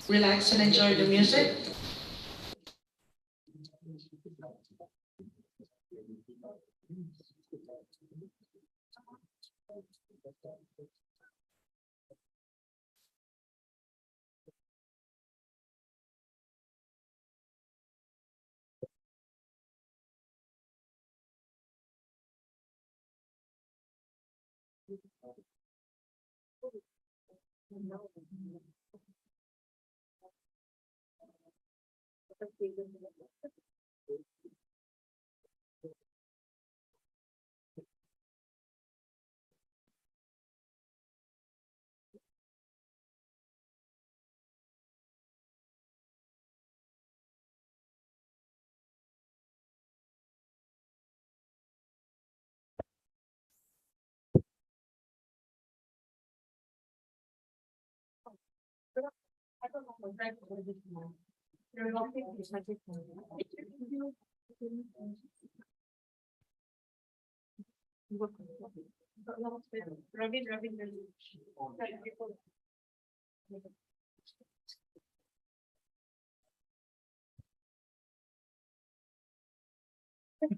relax and enjoy the music.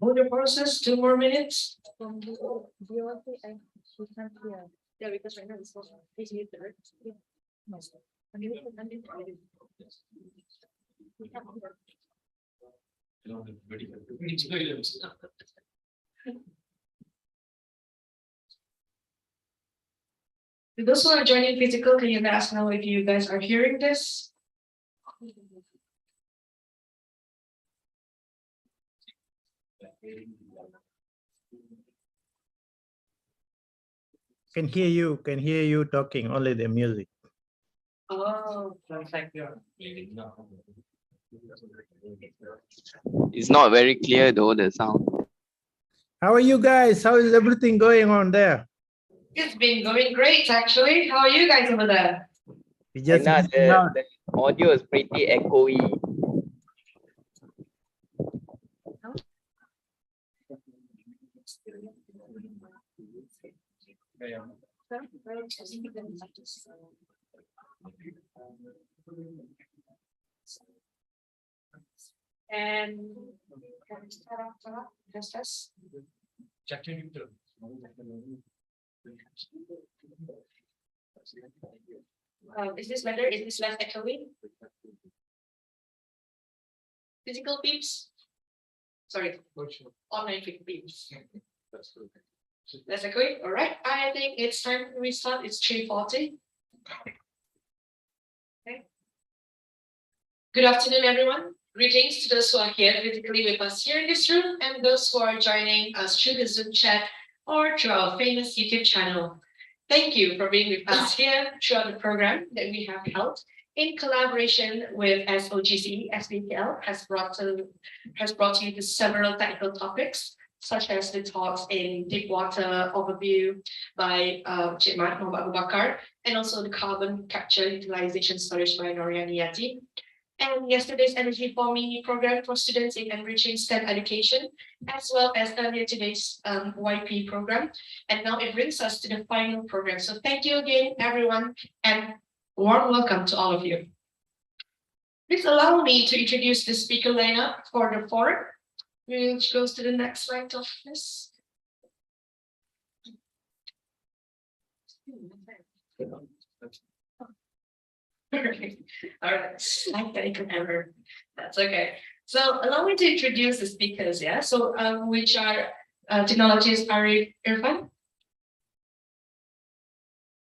Hold your process, 2 more minutes. Yeah, because right now it's not. Please mute the To those who are joining physical, can you let us know if you guys are hearing this? Can hear you talking, only the music. Oh, perfect. It's not very clear though, the sound. How are you guys? How is everything going on there? It's been going great, actually. How are you guys over there? We just The audio is pretty echoey. And just is this better? Is this less echoey? Physical peeps? Sorry, online peeps. That's echoey. All right. I think it's time to restart. It's 3:40. Okay. Good afternoon, everyone. Greetings to those who are here physically with us here in this room and those who are joining us through the Zoom chat or through our famous YouTube channel. Thank you for being with us here throughout the program that we have held in collaboration with SOGC. SBPL has brought you to several technical topics, such as the talks in deep water overview by Cik Mat Muhammad Abu Bakar, and also the carbon capture utilization storage by Noriani Yati. And yesterday's Energy for Me program for students in enriching STEM education, as well as earlier today's YP program. And now it brings us to the final program. So thank you again, everyone, and warm welcome to all of you. Please allow me to introduce the speaker lineup for the forum, which goes to the next slide of this. All right, like technical error. That's okay. So allow me to introduce the speakers, yeah. So which are technologies Ariff Irfan.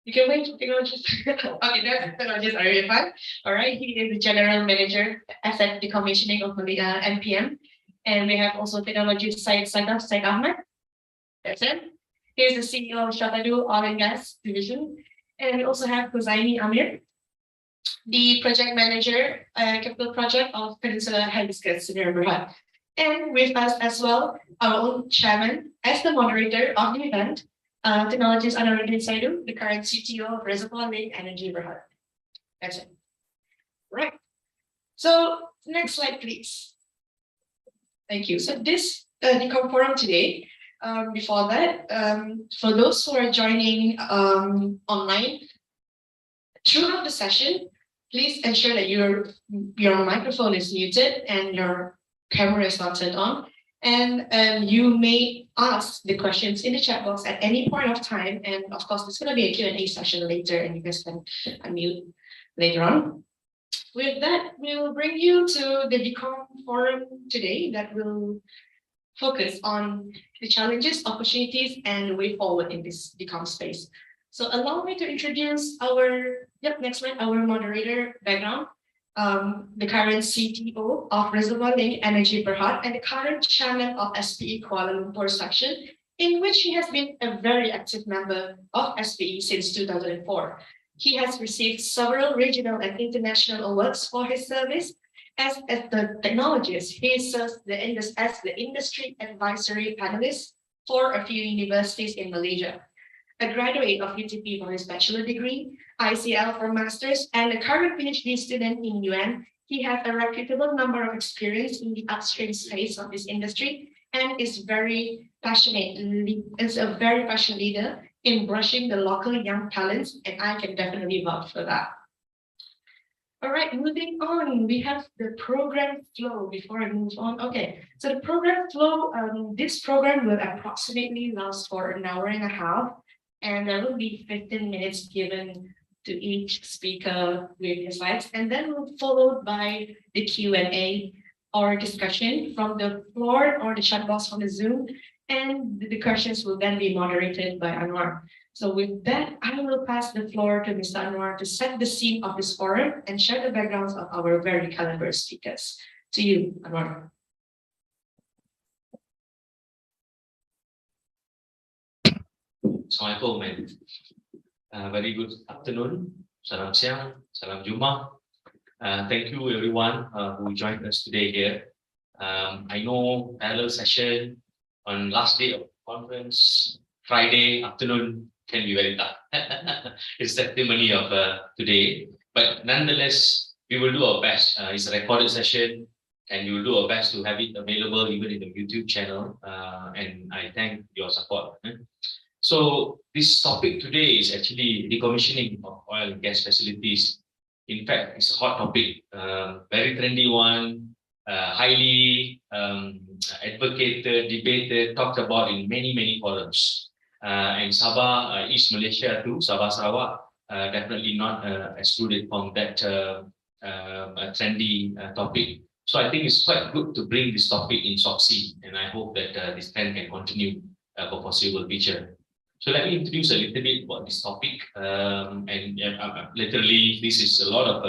You can wait for technologies. Okay, that's technologies Ariff Irfan. All right, he is the general manager asset decommissioning of MPM, and we have also technologist Syed Saggaf Syed Ahmad. That's it. He is the CEO of Shapadu Oil Gas Division, and we also have Huzaimi Amir, the project manager, capital project of Peninsula Hibiscus Petroleum Bhd. And with us as well, our own chairman, as the moderator of the event, technologist Anwarudin Saidu, the current CTO of Reservoir Link Energy Bhd. That's it. Right. So next slide, please. Thank you. So this Decom forum today. Before that, for those who are joining online, throughout the session, Please ensure that your microphone is muted and your camera is not turned on. And you may ask the questions in the chat box at any point of time. And of course, there's going to be a Q&A session later, and you guys can unmute later on. With that, we'll bring you to the Decom Forum today that will focus on the challenges, opportunities, and the way forward in this Decom space. So allow me to introduce our, next one, our moderator background. The current CTO of Reservoir Link Energy Bhd and the current chairman of SPE Kuala Lumpur section, in which he has been a very active member of SPE since 2004. He has received several regional and international awards for his service. As the technologist, he serves as the industry advisory panelist for a few universities in Malaysia. A graduate of UTP for his bachelor degree, ICL for master's, and a current PhD student in UN, he has a reputable number of experience in the upstream space of this industry and is a very passionate leader in brushing the local young talents, and I can definitely vouch for that. All right, moving on, we have the program flow before I move on. Okay, so the program flow, this program will approximately last for an hour and a half, and there will be 15 minutes given to each speaker with the slides, and then followed by the Q&A or discussion from the floor or the chat box from the Zoom, and the questions will then be moderated by Anwar. So with that, I will pass the floor to Mr. Anwar to set the scene of this forum and share the backgrounds of our very caliber speakers. To you, Anwar. Assalamualaikum and very good afternoon. Salam siang, salam jumpa. Thank you everyone who joined us today here. I know parallel session on last day of conference, Friday afternoon can be very tough. It's testimony of today, but nonetheless, we will do our best. It's a recorded session, and we will do our best to have it available even in the YouTube channel. And I thank your support. So this topic today is actually decommissioning of oil and gas facilities. In fact, it's a hot topic, very trendy one, highly advocated, debated, talked about in many forums. And Sabah, East Malaysia too, Sabah Sarawak, definitely not excluded from that trendy topic. So I think it's quite good to bring this topic in Moxie, and I hope that this trend can continue for foreseeable future. So let me introduce a little bit about this topic. Literally, this is a lot of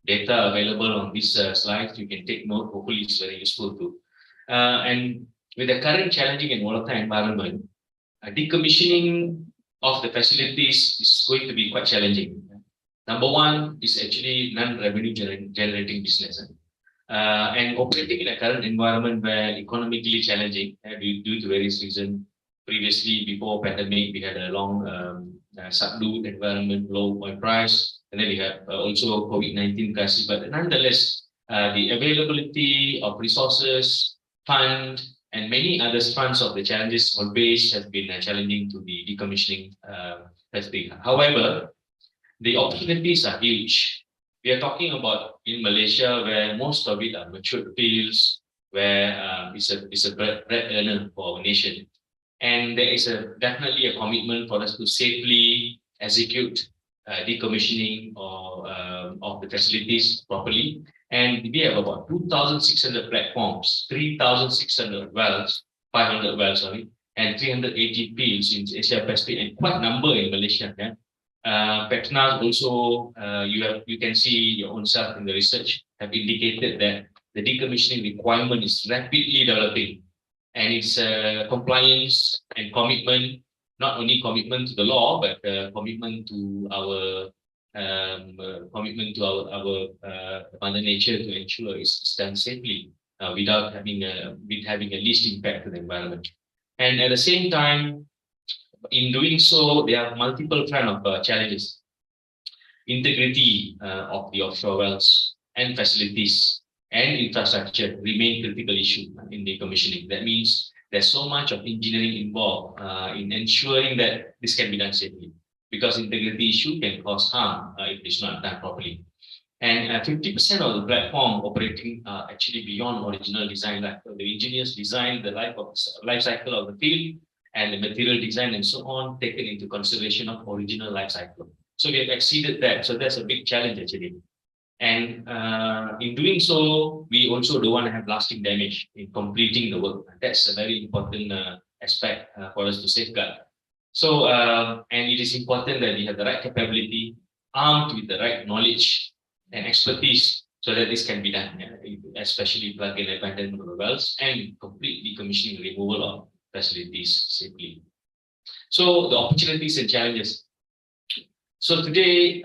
data available on this slide. You can take note. Hopefully, it's very useful too. And with the current challenging and volatile environment, decommissioning of the facilities is going to be quite challenging. Number one is actually non-revenue generating business. And operating in a current environment where economically challenging due to various reasons. Previously, before pandemic, we had a long subdued environment, low oil price, and then we have also COVID-19 crisis. But nonetheless, the availability of resources, fund, and many other fronts of the challenges always have been challenging to the decommissioning testing. However, the opportunities are huge. We are talking about in Malaysia, where most of it are matured fields, where it's a bread earner for our nation. And there is definitely a commitment for us to safely execute decommissioning of the facilities properly. And we have about 2,600 platforms, 3,600 wells, 500 wells, and 380 fields in Asia Pacific, and quite a number in Malaysia. Yeah? PETRONAS also, you can see your own self in the research, have indicated that the decommissioning requirement is rapidly developing. And it's compliance and commitment, not only commitment to the law, but commitment to our Mother Nature to ensure it's done safely without having a least impact to the environment. And at the same time, in doing so, there are multiple kind of challenges. Integrity of the offshore wells and facilities and infrastructure remain critical issue in decommissioning. That means there's so much of engineering involved in ensuring that this can be done safely, because integrity issue can cause harm if it's not done properly. And 50% of the platform operating actually beyond original design. Like the engineers design the life cycle of the field and the material design and so on, taken into consideration of original life cycle. So we have exceeded that. So that's a big challenge actually. And in doing so, we also don't want to have lasting damage in completing the work. That's a very important aspect for us to safeguard. So, and it is important that we have the right capability, armed with the right knowledge and expertise, so that this can be done, especially plug and abandonment of wells and complete decommissioning removal of facilities safely. So, the opportunities and challenges. So today,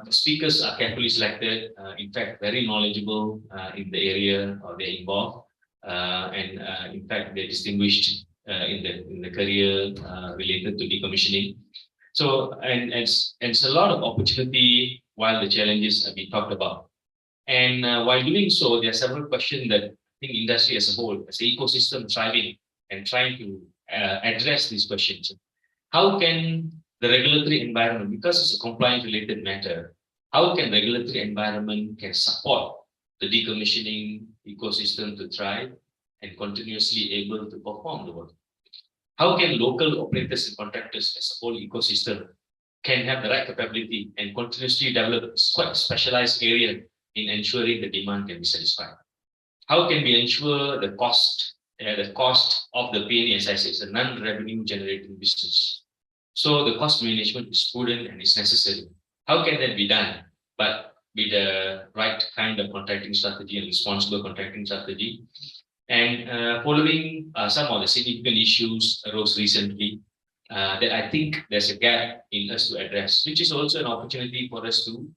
speakers are carefully selected, in fact, very knowledgeable in the area they're involved, and in fact, they're distinguished in the career related to decommissioning. So, and it's a lot of opportunity while the challenges are being talked about. And while doing so, there are several questions that I think industry as a whole, as an ecosystem thriving and trying to address these questions. How can the regulatory environment, because it's a compliance related matter, how can regulatory environment can support the decommissioning ecosystem to thrive and continuously able to perform the work? How can local operators and contractors as a whole ecosystem can have the right capability and continuously develop quite specialized area in ensuring the demand can be satisfied? How can we ensure the cost of the P&E, as I said, is a non-revenue generating business? So the cost management is prudent and is necessary. How can that be done? But with the right kind of contracting strategy and responsible contracting strategy. And following some of the significant issues arose recently, that I think there's a gap in us to address, which is also an opportunity for us to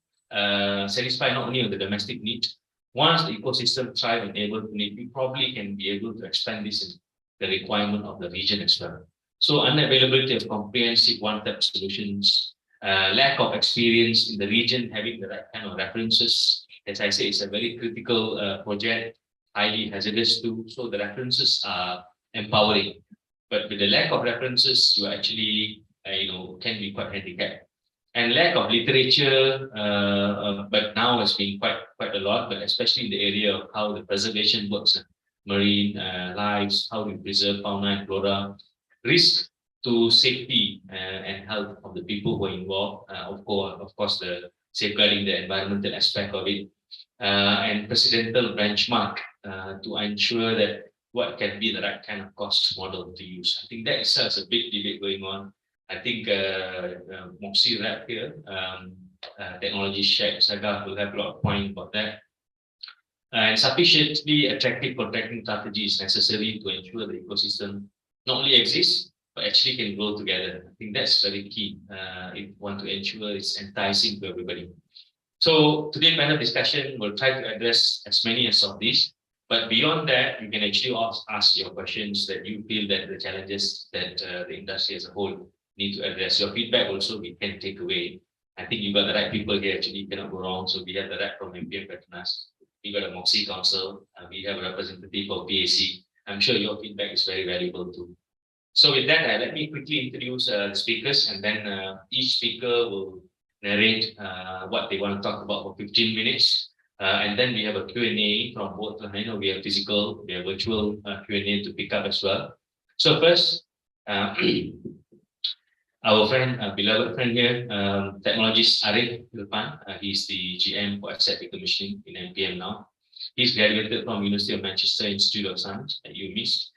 satisfy not only the domestic need. Once the ecosystem thrive and able to meet, we probably can be able to expand this in the requirement of the region as well. So unavailability of comprehensive one-step solutions, lack of experience in the region, having the right kind of references. As I say, it's a very critical project, highly hazardous too. So the references are empowering, but with the lack of references, you actually, can be quite handicapped. And lack of literature, but now has been quite a lot, but especially in the area of how the preservation works, marine lives, how we preserve fauna and flora, risk to safety and health of the people who are involved. Of course, the safeguarding the environmental aspect of it, and precedental benchmark to ensure that what can be the right kind of cost model to use. I think that itself is a big debate going on. I think Moxie rep here, technology Syed Saggaf will have a lot of points about that. And sufficiently attractive contracting strategy is necessary to ensure the ecosystem not only exists, but actually can grow together. I think that's very key if you want to ensure it's enticing to everybody. So today panel discussion will try to address as many as of these, but beyond that, you can actually ask your questions that you feel that the challenges that the industry as a whole need to address. Your feedback also we can take away. I think you got the right people here, actually, you cannot go wrong. So we have the rep from MPM PETRONAS, we got a Moxie Council, we have a representative of PAC. I'm sure your feedback is very valuable too. So with that, let me quickly introduce the speakers, and then each speaker will narrate what they want to talk about for 15 minutes. And then we have a Q&A from both, we have physical, we have virtual Q&A to pick up as well. So first, our friend, beloved friend here, technologist Ariff Irfan, he's the GM for asset decommissioning in MPM now. He's graduated from University of Manchester Institute of Science at UMIS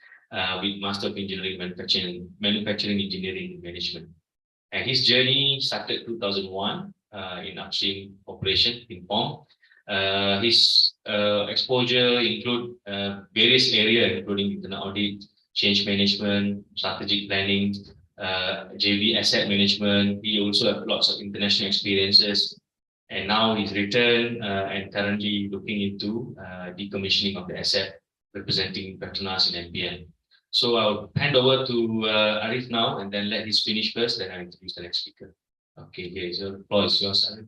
with Master of Engineering Manufacturing Engineering and Management. And his journey started 2001 in upstream operation in POM. His exposure include various areas, including internal audit, change management, strategic planning, JV asset management. He also has lots of international experiences. And now he's returned and currently looking into decommissioning of the asset representing PETRONAS and MPM. So I'll hand over to Ariff now, and then let him finish first, then I'll introduce the next speaker. Okay, here is the floor is yours, Ariff.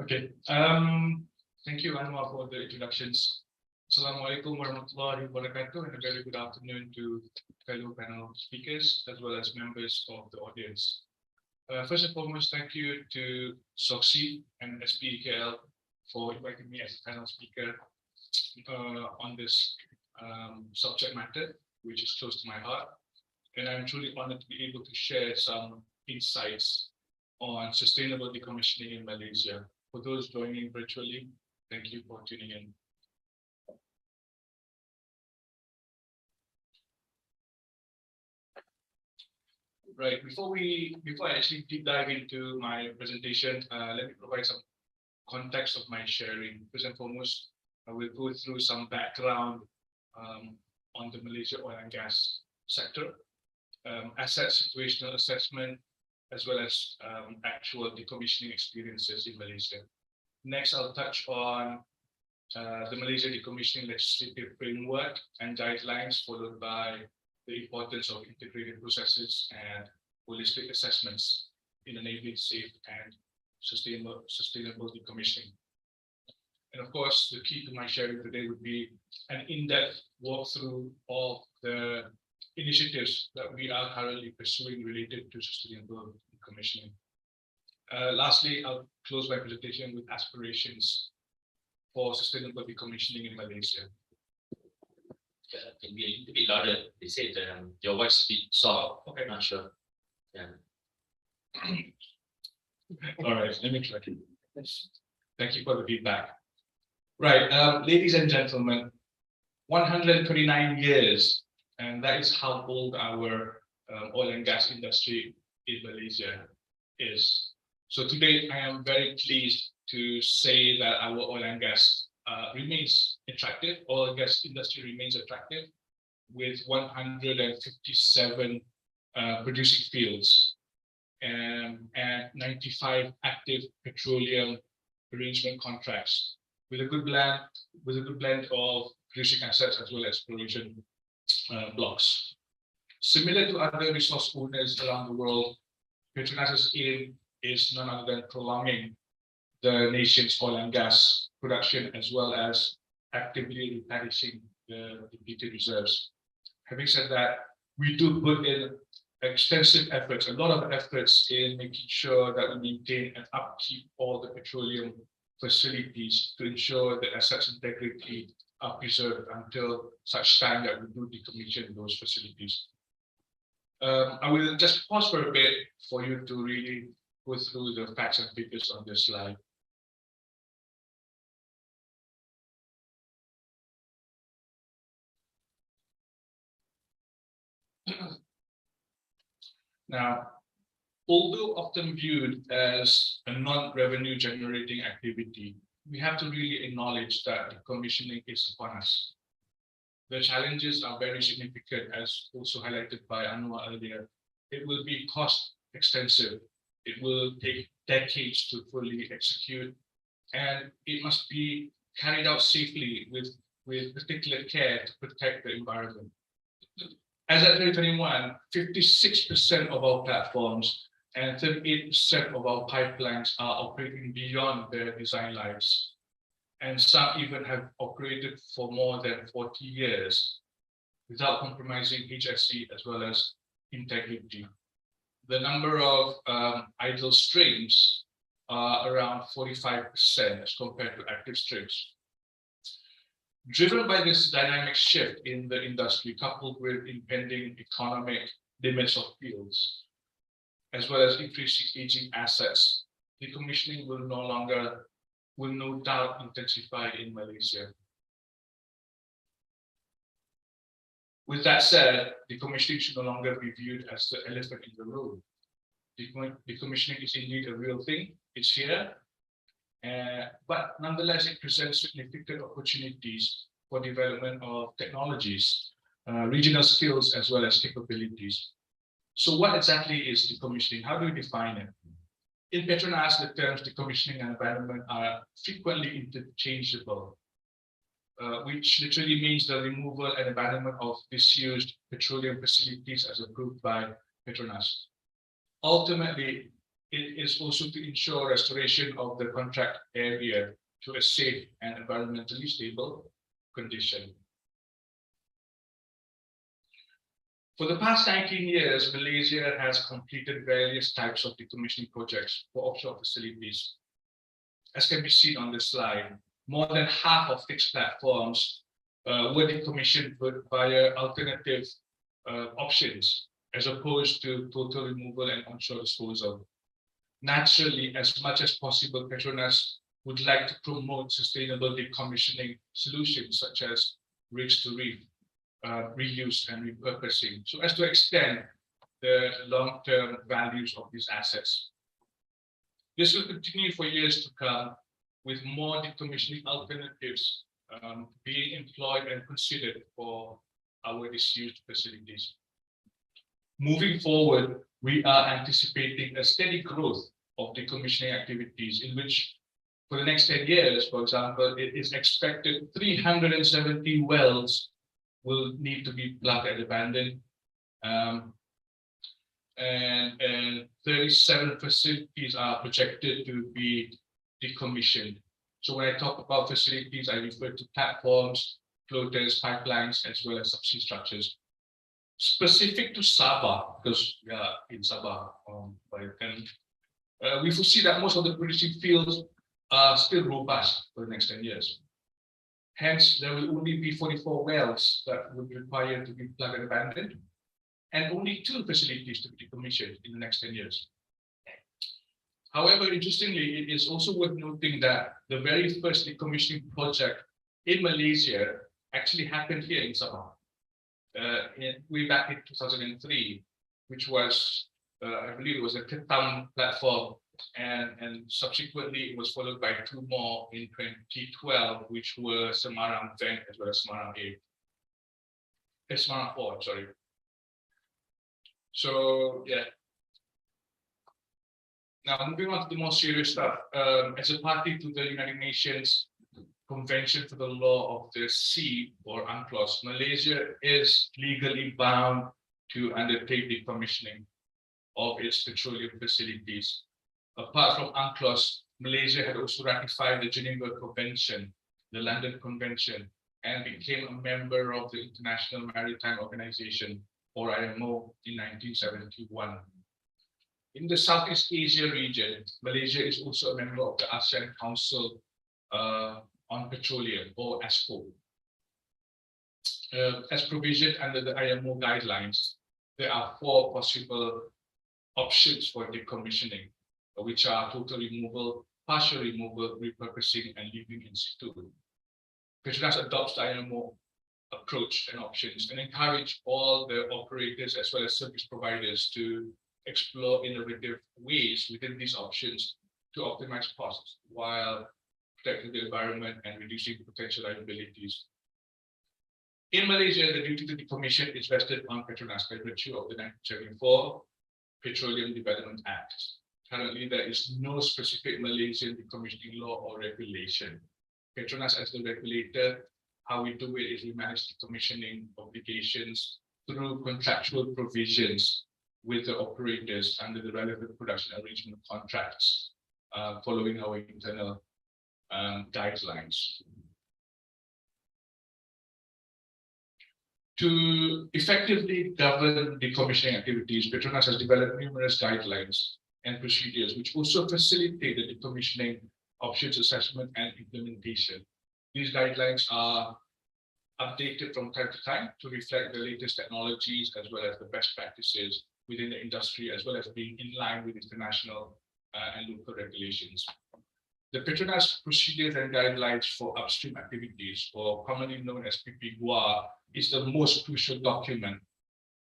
Okay. Thank you, Anwar, for the introductions. Assalamualaikum warahmatullahi wabarakatuh, and a very good afternoon to fellow panel speakers as well as members of the audience. First and foremost, thank you to Moxie and SPEKL for inviting me as a panel speaker on this subject matter, which is close to my heart. And I'm truly honored to be able to share some insights on sustainable decommissioning in Malaysia. For those joining virtually, thank you for tuning in. Right, before I actually deep dive into my presentation, let me provide some context of my sharing. First and foremost, I will go through some background on the Malaysia oil and gas sector, asset situational assessment, as well as actual decommissioning experiences in Malaysia. Next, I'll touch on the Malaysia decommissioning legislative framework and guidelines, followed by the importance of integrated processes and holistic assessments in enabling safe and sustainable decommissioning. And of course, the key to my sharing today would be an in-depth walkthrough of the initiatives that we are currently pursuing related to sustainable decommissioning. Lastly, I'll close my presentation with aspirations for sustainable decommissioning in Malaysia. Can be a little bit louder. They said your voice is a bit soft. Okay. Not sure. Yeah. All right, let me try to. Thank you for the feedback. Right, ladies and gentlemen, 129 years, and that is how old our oil and gas industry in Malaysia is. So today, I am very pleased to say that our oil and gas remains attractive. Oil and gas industry remains attractive with 157 producing fields and 95 active petroleum arrangement contracts with a good blend of producing assets as well as exploration blocks. Similar to other resource owners around the world, PETRONAS's aim is none other than prolonging the nation's oil and gas production, as well as actively replenishing the depleted reserves. Having said that, we do put in extensive efforts, a lot of efforts in making sure that we maintain and upkeep all the petroleum facilities to ensure that assets integrity are preserved until such time that we do decommission those facilities. I will just pause for a bit for you to really go through the facts and figures on this slide. Now, although often viewed as a non-revenue generating activity, we have to really acknowledge that decommissioning is upon us. The challenges are very significant, as also highlighted by Anwar earlier. It will be cost extensive. It will take decades to fully execute, and it must be carried out safely with particular care to protect the environment. As at 2021, 56% of our platforms and 38% of our pipelines are operating beyond their design lives. And some even have operated for more than 40 years without compromising HSE as well as integrity. The number of idle streams are around 45% as compared to active streams. Driven by this dynamic shift in the industry, coupled with impending economic limits of fields, as well as increasing aging assets, decommissioning will no doubt intensify in Malaysia. With that said, decommissioning should no longer be viewed as the elephant in the room. Decommissioning is indeed a real thing. It's here. But nonetheless, it presents significant opportunities for development of technologies, regional skills, as well as capabilities. So what exactly is decommissioning? How do we define it? In PETRONAS, the terms decommissioning and abandonment are frequently interchangeable, which literally means the removal and abandonment of disused petroleum facilities as approved by PETRONAS. Ultimately, it is also to ensure restoration of the contract area to a safe and environmentally stable condition. For the past 19 years, Malaysia has completed various types of decommissioning projects for offshore facilities. As can be seen on this slide, more than half of fixed platforms were decommissioned via alternative options, as opposed to total removal and onshore disposal. Naturally, as much as possible, PETRONAS would like to promote sustainable decommissioning solutions such as rigs to reef, reuse and repurposing, so as to extend the long-term values of these assets. This will continue for years to come, with more decommissioning alternatives being employed and considered for our disused facilities. Moving forward, we are anticipating a steady growth of decommissioning activities, in which for the next 10 years, for example, it is expected 370 wells will need to be plugged and abandoned, and 37 facilities are projected to be decommissioned. So when I talk about facilities, I refer to platforms, floaters, pipelines, as well as subsea structures. Specific to Sabah, because we are in Sabah, we foresee that most of the producing fields are still robust for the next 10 years. Hence, there will only be 44 wells that would require to be plugged and abandoned, and only 2 facilities to be decommissioned in the next 10 years. However, interestingly, it is also worth noting that the very first decommissioning project in Malaysia actually happened here in Sabah, way back in 2003, which was, I believe it was a Ketam platform, and subsequently it was followed by 2 more in 2012, which were Semarang Vent as well as Semarang 8. Semarang 4, sorry. So yeah. Now moving on to the more serious stuff. As a party to the United Nations Convention for the Law of the Sea, or UNCLOS, Malaysia is legally bound to undertake decommissioning of its petroleum facilities. Apart from UNCLOS, Malaysia had also ratified the Geneva Convention, the London Convention, and became a member of the International Maritime Organization, or IMO, in 1971. In the Southeast Asia region, Malaysia is also a member of the ASEAN Council on Petroleum, or ASCO. As provisioned under the IMO guidelines, there are 4 possible options for decommissioning, which are total removal, partial removal, repurposing, and leaving in situ. PETRONAS adopts the IMO approach and options, and encourage all the operators as well as service providers to explore innovative ways within these options to optimize costs while protecting the environment and reducing potential liabilities. In Malaysia, the duty to decommission is vested on PETRONAS by virtue of the 1974 Petroleum Development Act. Currently, there is no specific Malaysian decommissioning law or regulation. PETRONAS, as the regulator, how we do it is we manage decommissioning obligations through contractual provisions with the operators under the relevant production arrangement contracts, following our internal guidelines. To effectively govern decommissioning activities, PETRONAS has developed numerous guidelines and procedures which also facilitate the decommissioning options assessment and implementation. These guidelines are updated from time to time to reflect the latest technologies as well as the best practices within the industry, as well as being in line with international and local regulations. The PETRONAS procedures and guidelines for upstream activities, or commonly known as PPGUA, is the most crucial document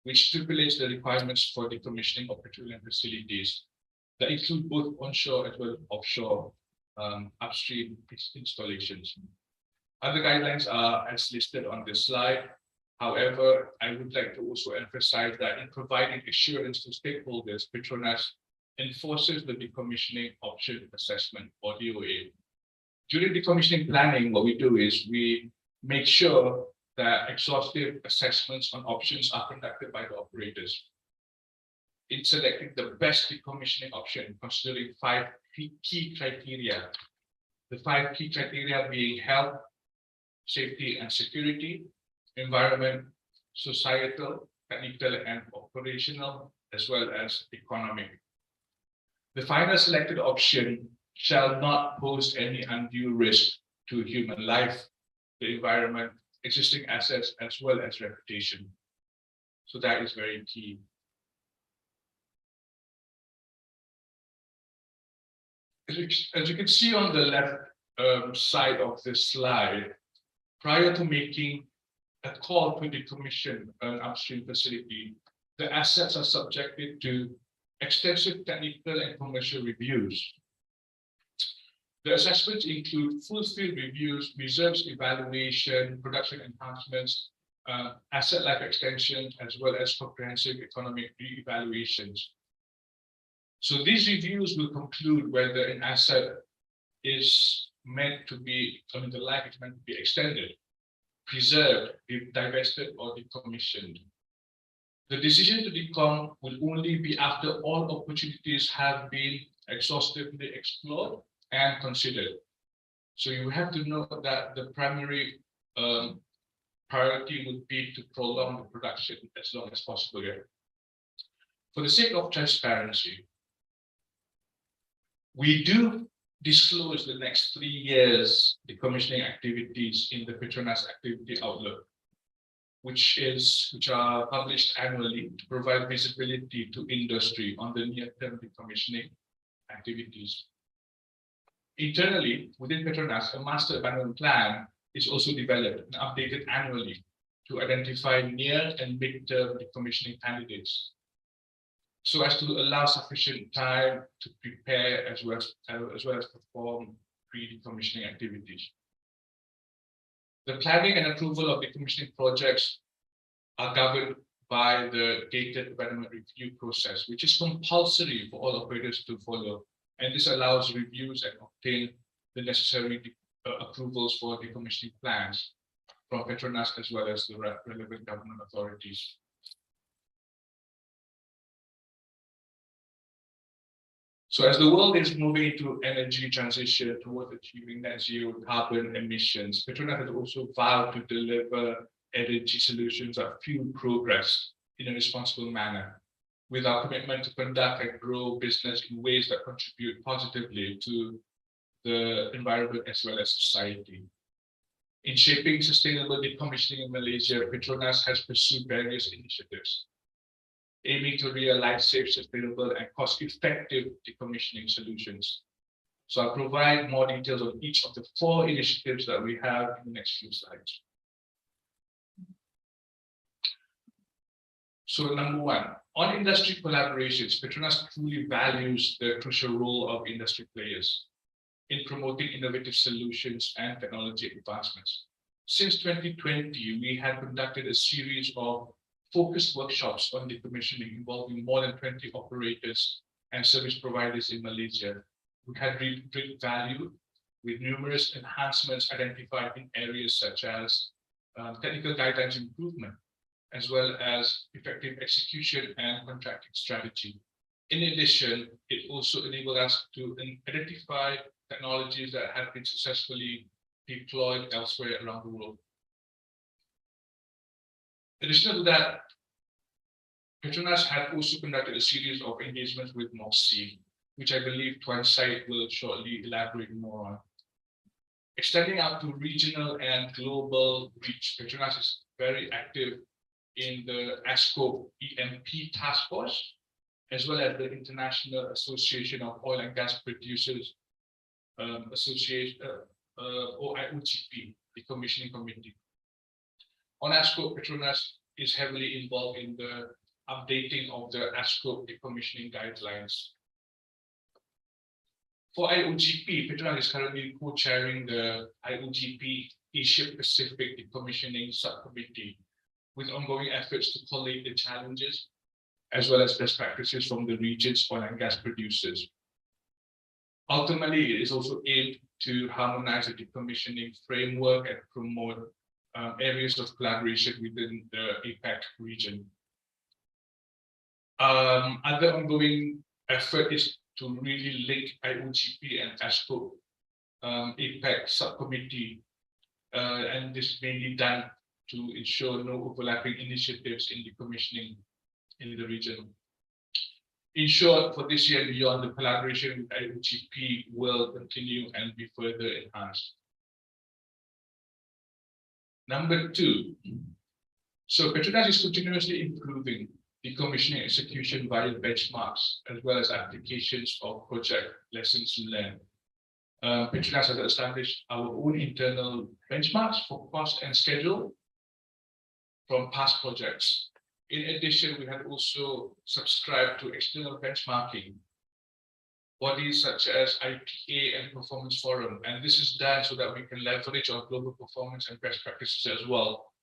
which stipulates the requirements for decommissioning of petroleum facilities that include both onshore as well as offshore upstream installations. Other guidelines are as listed on this slide. However, I would like to also emphasize that in providing assurance to stakeholders, PETRONAS enforces the decommissioning option assessment, or DOA. During decommissioning planning, what we do is we make sure that exhaustive assessments on options are conducted by the operators in selecting the best decommissioning option, considering 5 key criteria. The 5 key criteria being health, safety and security, environment, societal, technical and operational, as well as economic. The final selected option shall not pose any undue risk to human life, the environment, existing assets, as well as reputation. So that is very key. As you can see on the left side of this slide, prior to making a call to decommission an upstream facility, the assets are subjected to extensive technical and commercial reviews. The assessments include full field reviews, reserves evaluation, production enhancements, asset life extension, as well as comprehensive economic re-evaluations. So these reviews will conclude whether an asset is meant to be, the life is meant to be extended, preserved, divested, or decommissioned. The decision to decom will only be after all opportunities have been exhaustively explored and considered. So you have to know that the primary priority would be to prolong the production as long as possible here. For the sake of transparency, we do disclose the next 3 years decommissioning activities in the PETRONAS activity outlook, which are published annually to provide visibility to industry on the near-term decommissioning activities. Internally, within PETRONAS, a master abandonment plan is also developed and updated annually to identify near and mid-term decommissioning candidates, so as to allow sufficient time to prepare as well as perform pre-decommissioning activities. The planning and approval of decommissioning projects are governed by the gated abandonment review process, which is compulsory for all operators to follow. And this allows reviews and obtain the necessary approvals for decommissioning plans from PETRONAS as well as the relevant government authorities. So as the world is moving into energy transition towards achieving net zero carbon emissions, PETRONAS has also vowed to deliver energy solutions that fuel progress in a responsible manner, with our commitment to conduct and grow business in ways that contribute positively to the environment as well as society. In shaping sustainable decommissioning in Malaysia, PETRONAS has pursued various initiatives, aiming to realize safe, sustainable, and cost-effective decommissioning solutions. So I'll provide more details on each of the 4 initiatives that we have in the next few slides. So number 1, on industry collaborations, PETRONAS truly values the crucial role of industry players in promoting innovative solutions and technology advancements. Since 2020, we have conducted a series of focused workshops on decommissioning involving more than 20 operators and service providers in Malaysia who had great value, with numerous enhancements identified in areas such as technical guidelines improvement, as well as effective execution and contracting strategy. In addition, it also enabled us to identify technologies that have been successfully deployed elsewhere around the world. Additional to that, PETRONAS had also conducted a series of engagements with Moxie, which I believe Tuan Syed will shortly elaborate more on. Extending out to regional and global reach, PETRONAS is very active in the ASCO EMP task force, as well as the International Association of Oil and Gas Producers Association, or IOGP, Decommissioning Committee. On ASCO, PETRONAS is heavily involved in the updating of the ASCO decommissioning guidelines. For IOGP, PETRONAS is currently co-chairing the IOGP Asia Pacific Decommissioning Subcommittee, with ongoing efforts to collate the challenges as well as best practices from the region's oil and gas producers. Ultimately, it is also aimed to harmonize the decommissioning framework and promote areas of collaboration within the APEC region. Other ongoing effort is to really link IOGP and ASCO APEC subcommittee and this is mainly done to ensure no overlapping initiatives in decommissioning in the region. In short, for this year and beyond, the collaboration with IOGP will continue and be further enhanced. Number two, so PETRONAS is continuously improving decommissioning execution via benchmarks as well as applications of project lessons learned. PETRONAS has established our own internal benchmarks for cost and schedule from past projects. In addition, we have also subscribed to external benchmarking bodies such as IPA and Performance Forum, and this is done so that we can leverage our global performance and best practices as well.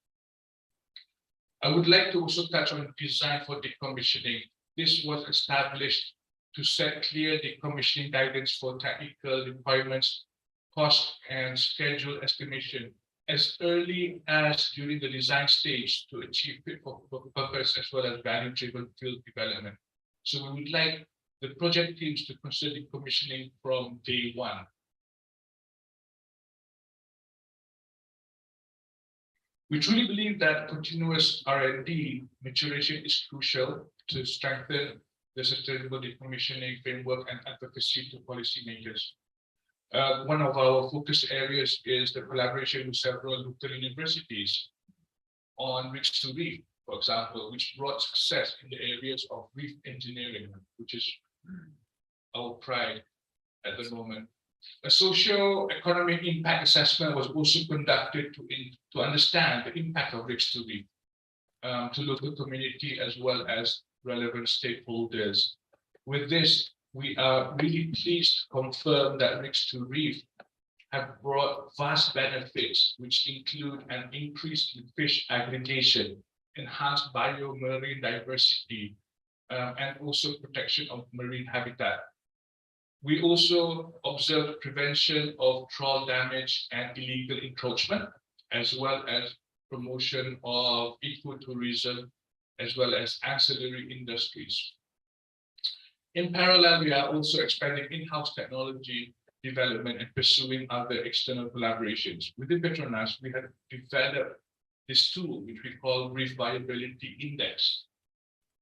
I would like to also touch on design for decommissioning. This was established to set clear decommissioning guidance for technical requirements, cost and schedule estimation as early as during the design stage to achieve fit for purpose as well as value-driven field development. So we would like the project teams to consider decommissioning from day one. We truly believe that continuous R&D maturation is crucial to strengthen the sustainable decommissioning framework and advocacy to policymakers. One of our focus areas is the collaboration with several local universities on Reach to Reef, for example, which brought success in the areas of Reef Engineering, which is our pride at the moment. A socio-economic impact assessment was also conducted to understand the impact of Reach to Reef to local community as well as relevant stakeholders. With this, we are really pleased to confirm that Reach to Reef have brought vast benefits, which include an increase in fish aggregation, enhanced biomarine diversity, and also protection of marine habitat. We also observed prevention of trawl damage and illegal encroachment, as well as promotion of ecotourism, as well as ancillary industries. In parallel, we are also expanding in-house technology development and pursuing other external collaborations. Within PETRONAS, we have developed this tool, which we call Reef Viability Index.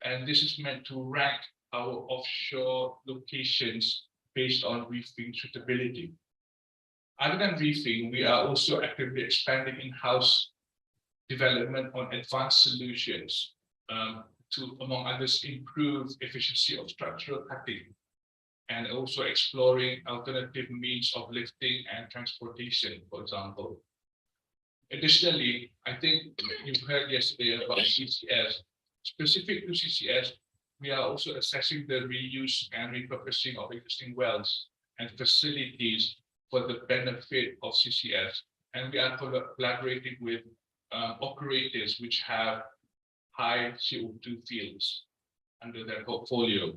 And this is meant to rank our offshore locations based on reefing suitability. Other than reefing, we are also actively expanding in-house development on advanced solutions to, among others, improve efficiency of structural cutting, and also exploring alternative means of lifting and transportation, for example. Additionally, I think you've heard yesterday about CCS. Specific to CCS, we are also assessing the reuse and repurposing of existing wells and facilities for the benefit of CCS. And we are collaborating with operators which have high CO2 fields under their portfolio.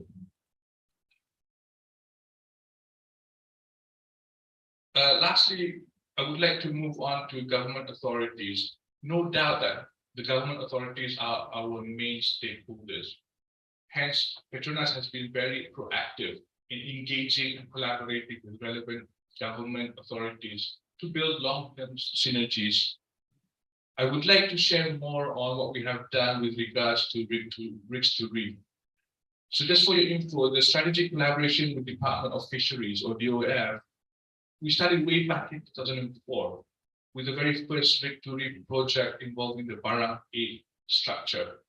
Lastly, I would like to move on to government authorities. No doubt that the government authorities are our main stakeholders. Hence, PETRONAS has been very proactive in engaging and collaborating with relevant government authorities to build long-term synergies. I would like to share more on what we have done with regards to Reach to Reef. So just for your info, the strategic collaboration with the Department of Fisheries, or DOF, we started way back in 2004 with the very first Reach to Reef project involving the Barang A structure.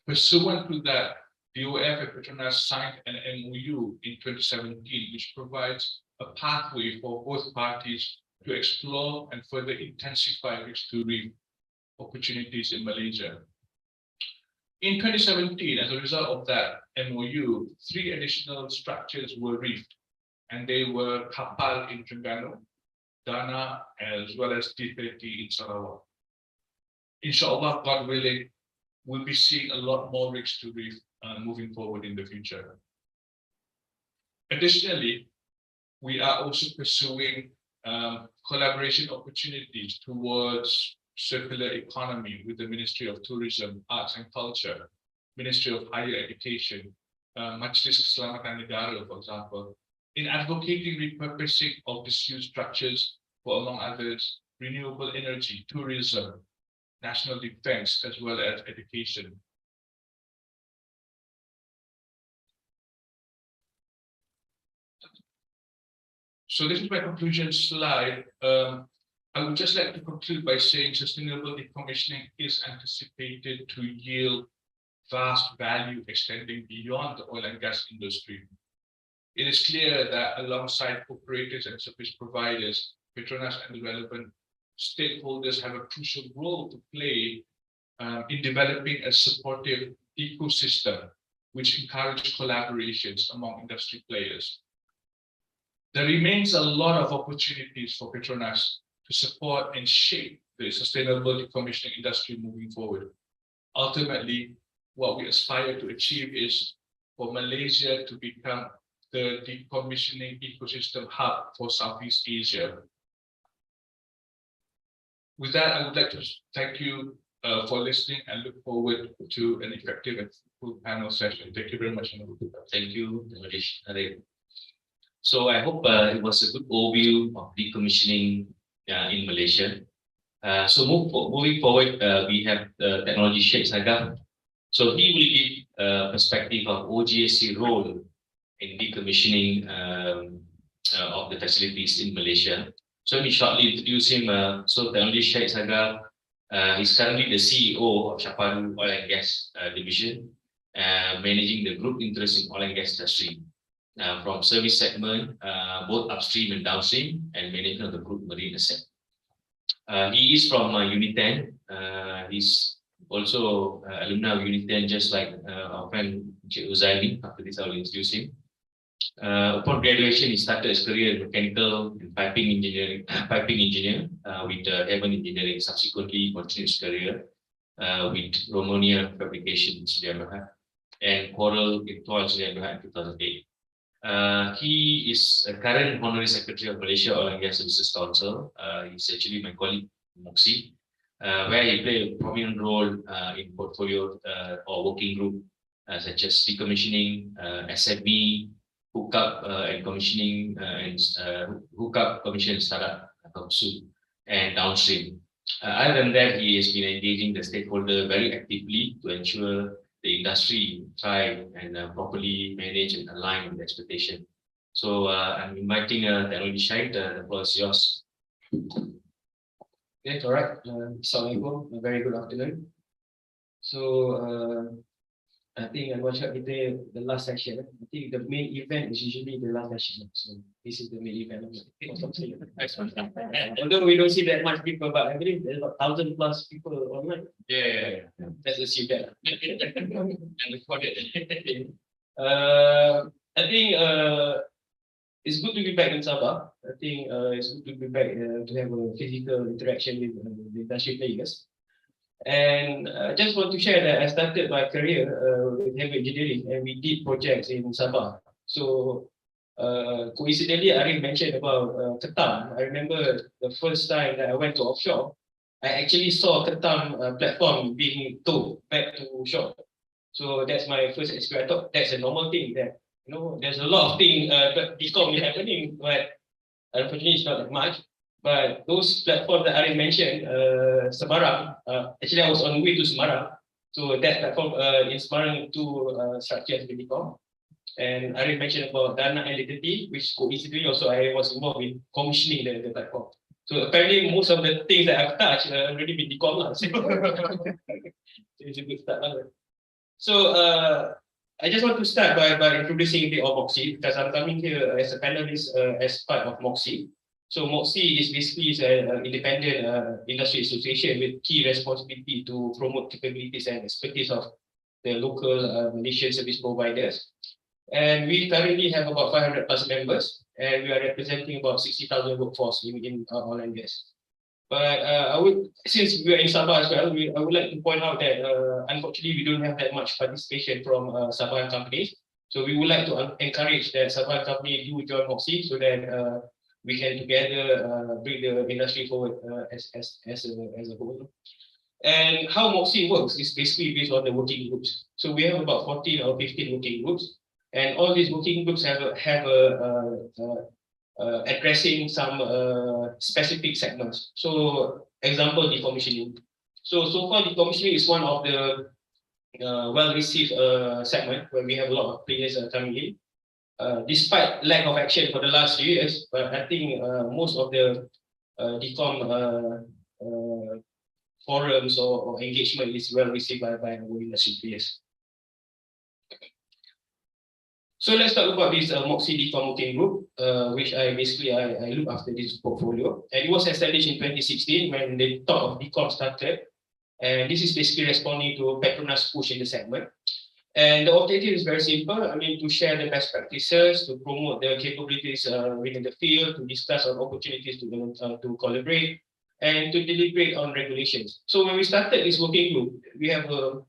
Pursuant to that, DOF and PETRONAS signed an MOU in 2017, which provides a pathway for both parties to explore and further intensify Reach to Reef opportunities in Malaysia. In 2017, as a result of that MOU, 3 additional structures were reefed, and they were Kapal in Terengganu, Dana, as well as D30 in Sarawak. Inshallah, God willing, we'll be seeing a lot more Reach to Reef moving forward in the future. Additionally, we are also pursuing collaboration opportunities towards circular economy with the Ministry of Tourism, Arts and Culture, Ministry of Higher Education, Majlis Keselamatan Negara, for example, in advocating repurposing of disused structures for, among others, renewable energy, tourism, national defense, as well as education. So this is my conclusion slide. I would just like to conclude by saying sustainable decommissioning is anticipated to yield vast value extending beyond the oil and gas industry. It is clear that alongside operators and service providers, PETRONAS and the relevant stakeholders have a crucial role to play in developing a supportive ecosystem which encourages collaborations among industry players. There remains a lot of opportunities for PETRONAS to support and shape the sustainable decommissioning industry moving forward. Ultimately, what we aspire to achieve is for Malaysia to become the decommissioning ecosystem hub for Southeast Asia. With that, I would like to thank you for listening and look forward to an effective and full panel session. Thank you very much. Thank you, Ariff. So I hope it was a good overview of decommissioning in Malaysia. So moving forward, we have the technology Syed Saggaf. So he will give a perspective of OGSC role in decommissioning of the facilities in Malaysia. So let me shortly introduce him. So technology Syed Saggaf, he's currently the CEO of Shapadu Oil Gas Division, managing the group interest in oil and gas industry. From service segment, both upstream and downstream, and management of the group marine asset. He is from Uniten. He's also alumni of Uniten, just like our friend Huzaimi. After this, I will introduce him. Upon graduation, he started his career in mechanical and piping engineer with Heaven Engineering. Subsequently, continued his career with Romania Fabrication Bhd and Coral in Bhd in 2008. He is a current Honorary Secretary of Malaysia Oil and Gas Services Council. He's actually my colleague, Moxie, where he played a prominent role in portfolio or working group such as decommissioning, SME, hookup and commissioning, and hookup, commission, startup, and downstream. Other than that, he has been engaging the stakeholder very actively to ensure the industry thrive and properly manage and align with expectation. So I'm inviting technology Syed, the floor is yours. Okay, all right. Assalamualaikum, a very good afternoon. So I think I watched the last session. I think the main event is usually the last session. So this is the main event. Although we don't see that much people, but I believe there's about 1,000+ people online. Yeah. Let's assume that. And recorded. I think it's good to be back in Sabah. I think it's good to be back to have a physical interaction with the industry players. And I just want to share that I started my career with Heavy Engineering, and we did projects in Sabah. So coincidentally, Ariff mentioned about Ketam. I remember the first time that I went to offshore, I actually saw Ketam platform being towed back to shore. So that's my first experience. I thought that's a normal thing, that there's a lot of things decom happening, but unfortunately it's not that much. But those platforms that Ariff mentioned, Semarang, actually I was on the way to Semarang. So that platform in Semarang, two structures been decom. And Ariff mentioned about Dana Identity, which coincidentally also I was involved in commissioning the platform. So apparently most of the things that I've touched already been decom. So it's a good start. So I just want to start by introducing the Moxie, because I'm coming here as a panelist as part of Moxie. So Moxie is basically an independent industry association with key responsibility to promote capabilities and expertise of the local Malaysian service providers. And we currently have about 500+ members, and we are representing about 60,000 workforce in oil and gas. But since we are in Sabah as well, I would like to point out that unfortunately we don't have that much participation from Sabah companies. So we would like to encourage that Sabah company do join Moxie so that we can together bring the industry forward as a whole. And how Moxie works is basically based on the working groups. So we have about 14 or 15 working groups, and all these working groups have a addressing some specific segments. So, example, decommissioning. So far, decommissioning is one of the well-received segment where we have a lot of players coming in. Despite lack of action for the last few years, but I think most of the decom forums or engagement is well received by our industry players. So let's talk about this Moxie Decom Working Group, which I look after this portfolio. And it was established in 2016 when the thought of decom started. And this is basically responding to PETRONAS push in the segment. And the objective is very simple. I mean, to share the best practices, to promote the capabilities within the field, to discuss on opportunities to collaborate, and to deliberate on regulations. So when we started this working group, we have a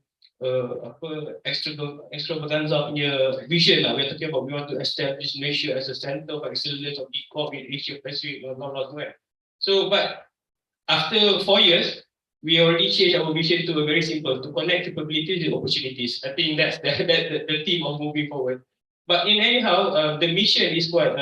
extravaganza vision. We're talking about we want to establish Malaysia as a center of excellence of decom in Asia Pacific, So, but after 4 years, we already changed our vision to a very simple, to connect capabilities with opportunities. I think that's the theme of moving forward. But in anyhow, the mission is quite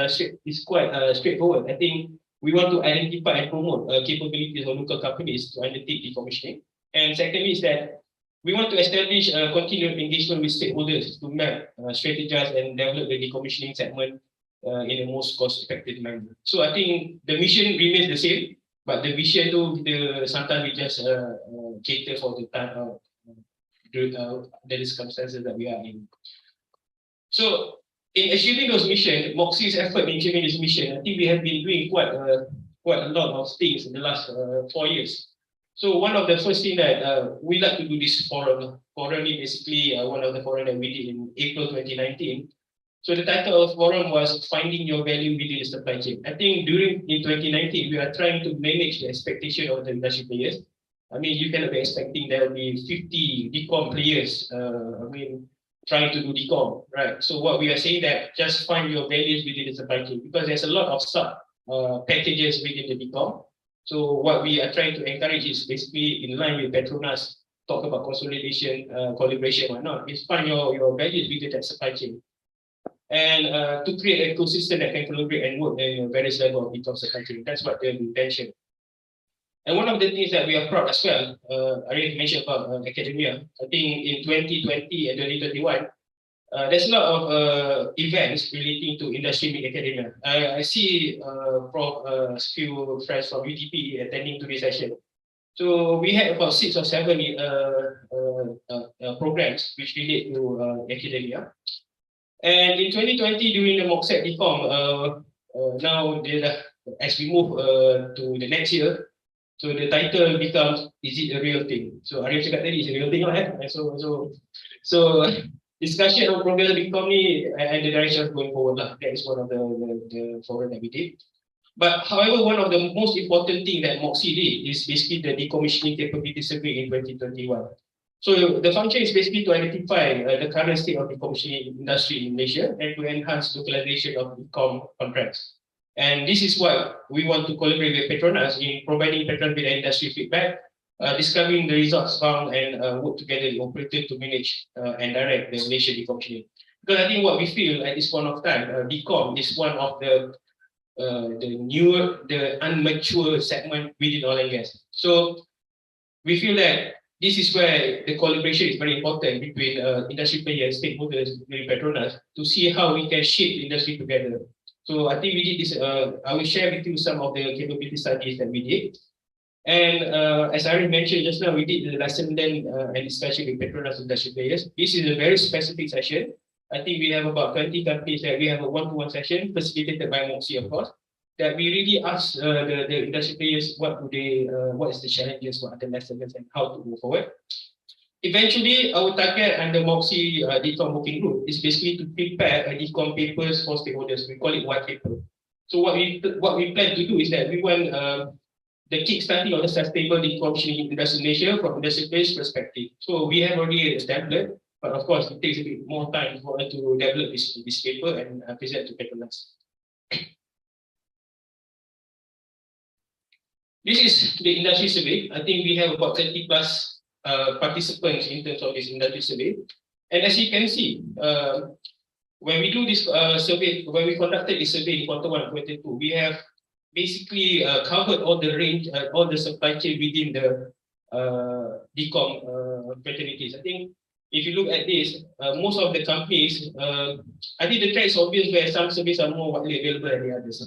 straightforward. I think we want to identify and promote capabilities of local companies to undertake decommissioning. And secondly is that we want to establish continued engagement with stakeholders to map, strategize, and develop the decommissioning segment in the most cost-effective manner. So I think the mission remains the same, but the vision sometimes we just cater for the time the circumstances that we are in. So in achieving those missions, Moxie's effort in achieving this mission, I think we have been doing quite a lot of things in the last 4 years. So one of the first things that we like to do this forum. Forum is basically one of the forum that we did in April 2019. So the title of the forum was Finding Your Value Within the Supply Chain. I think in 2019, we are trying to manage the expectation of the industry players. I mean, you cannot be expecting there will be 50 decom players, trying to do decom, right? So what we are saying that just find your values within the supply chain, because there's a lot of sub packages within the decom. So what we are trying to encourage is basically in line with PETRONAS, talk about consolidation, collaboration, whatnot, is find your values within that supply chain. And to create an ecosystem that can collaborate and work in various levels of decom supply chain. That's what the intention. And one of the things that we are proud as well, I already mentioned about academia. I think in 2020 and 2021, there's a lot of events relating to industry meet academia. I see a few friends from UTP attending today's session. So we had about 6 or 7 programs which relate to academia. And in 2020, during the Moxie Decom, now as we move to the next year, so the title becomes, is it a real thing? So Ariff cakap tadi, is it a real thing or not? So discussion on program Decom ni and the direction going forward lah. That is one of the forum that we did. But however, one of the most important thing that Moxie did is basically the decommissioning capability survey in 2021. So the function is basically to identify the current state of the decommissioning industry in Malaysia and to enhance localization of decom contracts. And this is what we want to collaborate with PETRONAS in providing PETRONAS with industry feedback, discovering the results found, and work together with operators to manage and direct the Malaysia decommissioning. Because I think what we feel at this point of time, decom is one of the unmature segment within oil and gas. So we feel that this is where the collaboration is very important between industry players, stakeholders, with PETRONAS to see how we can shape the industry together. So I think we did this, I will share with you some of the capability studies that we did. And as I already mentioned just now, we did the lesson learned and discussion with PETRONAS industry players. This is a very specific session. I think we have about 20 companies that we have a one-to-one session facilitated by Moxie, of course, that we really ask the industry players what is the challenges, what are the lessons, and how to move forward. Eventually, our target under Moxie Decom Working Group is basically to prepare a decom papers for stakeholders. We call it white paper. So what we plan to do is that we want the kickstarting of the sustainable decommissioning industry in Malaysia from industry players' perspective. So we have already a template, but of course it takes a bit more time for us to develop this paper and present to PETRONAS. This is the industry survey. I think we have about 30 plus participants in terms of this industry survey. And as you can see, when we do this survey, when we conducted this survey in Q1 and Q2, we have basically covered all the range, all the supply chain within the decom fraternities. I think if you look at this, most of the companies, I think the trend is obvious where some surveys are more widely available than the others.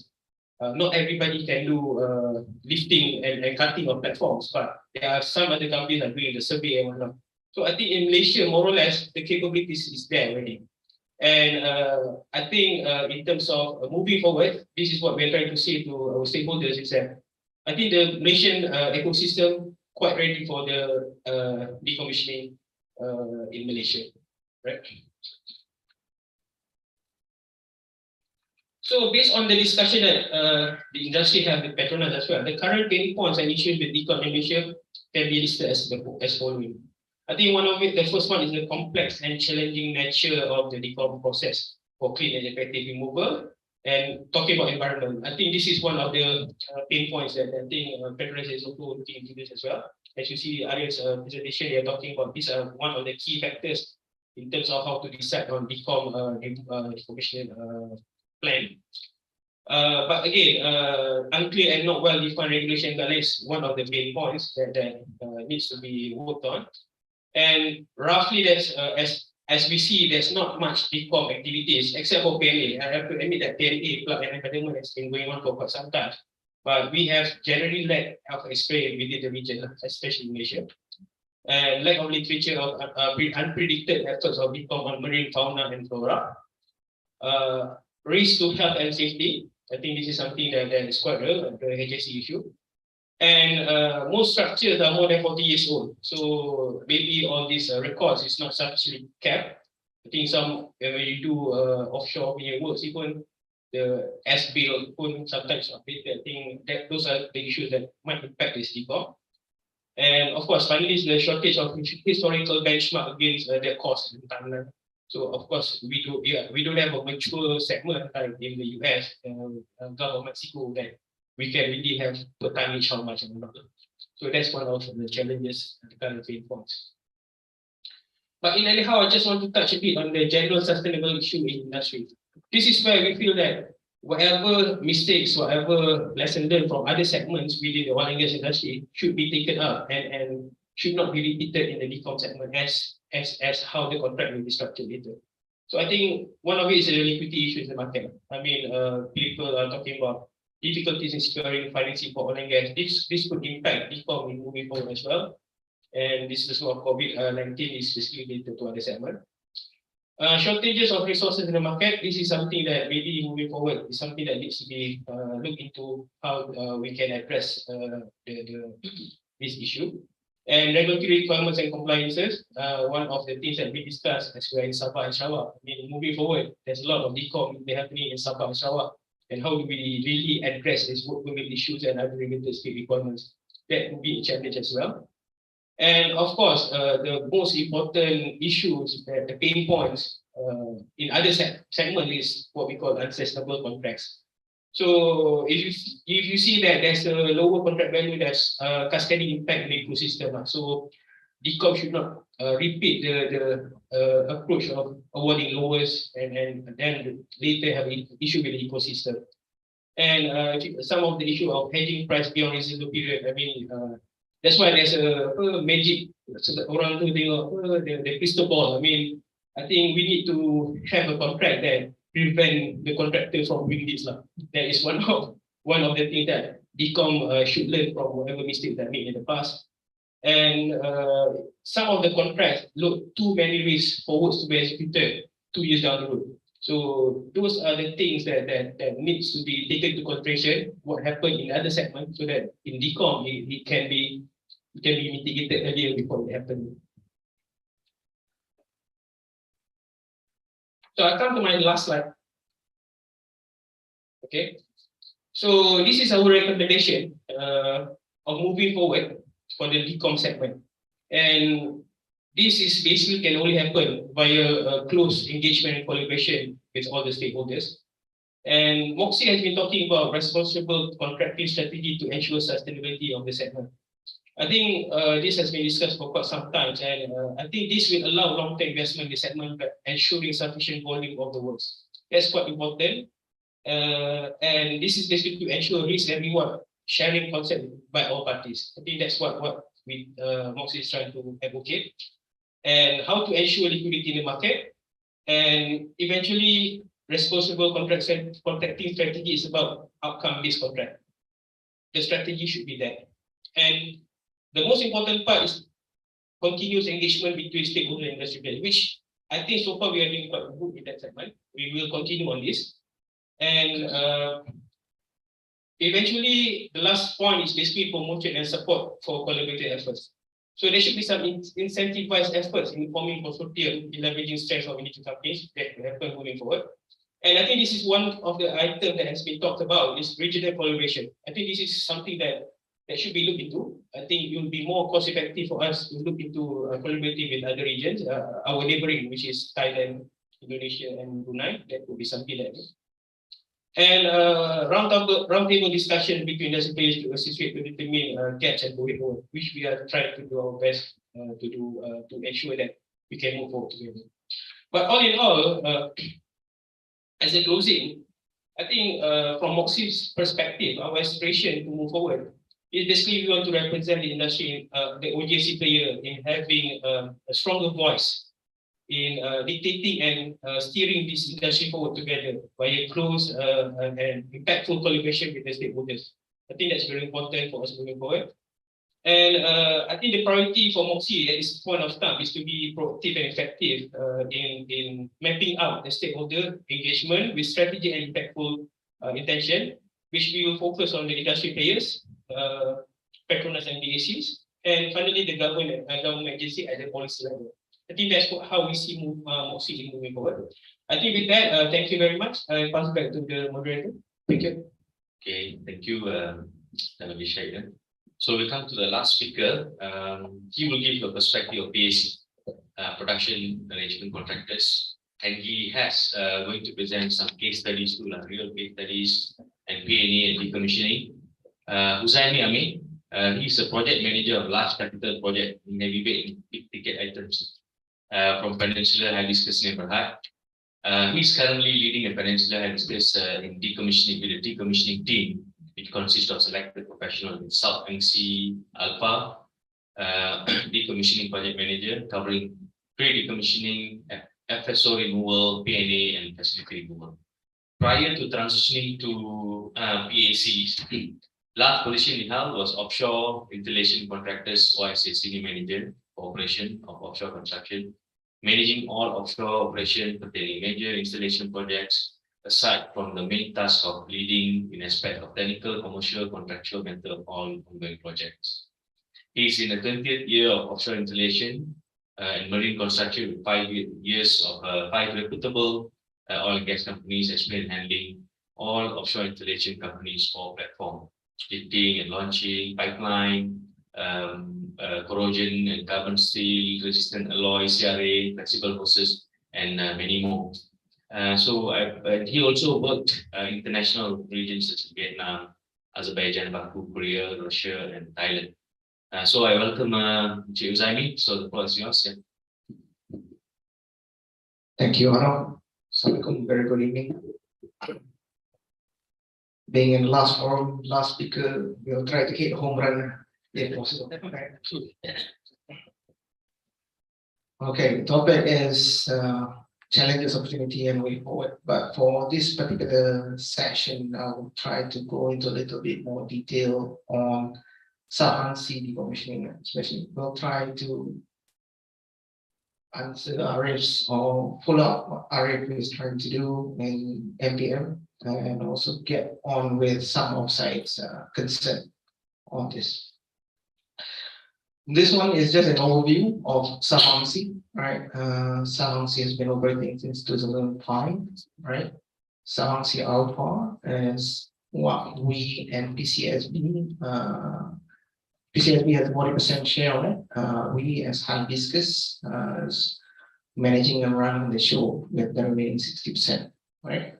Not everybody can do lifting and cutting of platforms, but there are some other companies that are doing the survey and whatnot. So I think in Malaysia, more or less, the capabilities is there already. And I think in terms of moving forward, this is what we're trying to say to our stakeholders is that I think the Malaysian ecosystem quite ready for the decommissioning in Malaysia, right? So based on the discussion that the industry have with PETRONAS as well, the current pain points and issues with decom in Malaysia can be listed as following. I think one of it, the first one is the complex and challenging nature of the decom process for clean and effective removal. And talking about environment, I think this is one of the pain points that I think PETRONAS is also looking into this as well. As you see Ariff's presentation, they are talking about these are one of the key factors in terms of how to decide on decommissioning plan. But again, unclear and not well-defined regulation guidelines, one of the main points that needs to be worked on. And roughly, that's as we see, there's not much decom activities except for PNA. I have to admit that PNA plug and abandonment has been going on for quite some time. But we have generally lack of experience within the region, especially in Malaysia. And lack of literature of unpredicted efforts of decom on marine fauna and flora. Risk to health and safety. I think this is something that is quite real, the HSE issue. And most structures are more than 40 years old. So maybe all these records is not sufficiently kept. I think some, when you do offshore works, even the S-bill sometimes updated. I think that those are the issues that might impact this decom. And of course, finally, is the shortage of historical benchmark against their cost and timeline. So of course, we don't have a mature segment like in the US and Gulf of Mexico that we can really have per tonnage how much and not. So that's one of the challenges and the current pain points. But in anyhow, I just want to touch a bit on the general sustainable issue in industry. This is where we feel that whatever mistakes, whatever lesson learned from other segments within the oil and gas industry should be taken up and should not be repeated in the decom segment as how the contract will be structured later. So I think one of it is the liquidity issue in the market. I mean, people are talking about difficulties in securing financing for oil and gas. This could impact decom in moving forward as well. And this is what COVID-19 is basically related to other segment. Shortages of resources in the market. This is something that maybe moving forward is something that needs to be looked into how we can address this issue. And regulatory requirements and compliances. One of the things that we discussed as well in Sabah and Sarawak. I mean, moving forward, there's a lot of decom happening in Sabah and Sarawak. And how do we really address these work permit issues and other related state requirements? That will be a challenge as well. And of course, the most important issues, the pain points in other segment is what we call unsustainable contracts. So if you see that there's a lower contract value, there's cascading impact in the ecosystem. So decom should not repeat the approach of awarding lowest and then later have an issue with the ecosystem. And some of the issue of hedging price beyond residual period. I mean, that's why there's a magic. Orang tu tengok the crystal ball. I mean, I think we need to have a contract that prevent the contractor from doing this. That is one of the things that decom should learn from whatever mistakes they made in the past. And some of the contracts load too many risks forwards to be executed 2 years down the road. So those are the things that needs to be taken into consideration. What happened in other segments, so that in decom it can be mitigated earlier before it happened. So I come to my last slide. Okay, so this is our recommendation of moving forward for the decom segment, and this is basically can only happen via close engagement and collaboration with all the stakeholders. And Moxie has been talking about responsible contracting strategy to ensure sustainability of the segment. I think this has been discussed for quite some time, and I think this will allow long-term investment in the segment, but ensuring sufficient volume of the works. That's quite important. And this is basically to ensure risk and reward sharing concept by all parties. I think that's what we Moxie is trying to advocate, and how to ensure liquidity in the market, and eventually responsible contracting strategy is about outcome-based contract. The strategy should be there, and the most important part is continuous engagement between stakeholder and industry players, which I think so far we are doing quite good in that segment. We will continue on this. And eventually, the last point is basically promotion and support for collaborative efforts. So there should be some incentivized efforts in forming consortium, in leveraging strengths of individual companies that will happen moving forward. And I think this is one of the items that has been talked about, is regional collaboration. I think this is something that should be looked into. I think it will be more cost effective for us to look into collaborating with other regions, our neighboring, which is Thailand, Indonesia, and Brunei. That would be something like this. And roundtable discussion between industry players to assist to determine gaps and going forward, which we are trying to do our best to do to ensure that we can move forward together. But all in all, as a closing, I think from Moxie's perspective, our aspiration to move forward is basically we want to represent the industry, the OGC player, in having a stronger voice in dictating and steering this industry forward together by a close and impactful collaboration with the stakeholders. I think that's very important for us moving forward. And I think the priority for Moxie at this point of time is to be proactive and effective in mapping out the stakeholder engagement with strategy and impactful intention, which we will focus on the industry players, PETRONAS and DACs, and finally the government agency at the policy level. I think that's how we see Moxie moving forward. I think with that, thank you very much. I pass back to the moderator. Thank you. Okay, thank you, Shaidan. So we come to the last speaker. He will give a perspective of PAC, production arrangement contractors, and he has going to present some case studies too, real case studies and P&A and decommissioning. Huzaimi Amir, he's a project manager of large capital project in heavy weight and big ticket items from Peninsula Hibiscus Bhd. He's currently leading a Peninsula Hibiscus in decommissioning with a decommissioning team, which consists of selected professionals in South NC Alpha, decommissioning project manager covering pre-decommissioning, FSO removal, P&A, and facility removal. Prior to transitioning to PACs, last position he held was offshore installation contractors, or as a senior manager for operation of offshore construction, managing all offshore operation pertaining major installation projects, aside from the main task of leading in aspect of technical, commercial, contractual matter of all ongoing projects. He is in the 20th year of offshore installation and marine construction with 5 years of 5 reputable oil and gas companies, experience handling all offshore installation companies for platform, lifting and launching, pipeline, corrosion and carbon steel, resistant alloy, CRA, flexible hoses, and many more. He also worked international regions such as Vietnam, Azerbaijan, Baku, Korea, Russia, and Thailand. So I welcome Huzaimi. So the floor is yours. Yeah. Thank you, Ariff. Assalamualaikum, very good evening. Being in the last forum, last speaker, we'll try to hit home run if possible. Okay, the topic is challenges, opportunity, and way forward. But for this particular session, I will try to go into a little bit more detail on Sub-Sea decommissioning, especially. We'll try to answer Ariff's or follow up what Ariff is trying to do in MPM, and also get on with some of Syed's concern on this. This one is just an overview of Sub-Sea, right? Sub-Sea has been operating since 2005, right? Sub-Sea Alpha is what we and PCSB, PCSB has 40% share on it. We as Hibiscus is managing and running the show with the remaining 60%, right?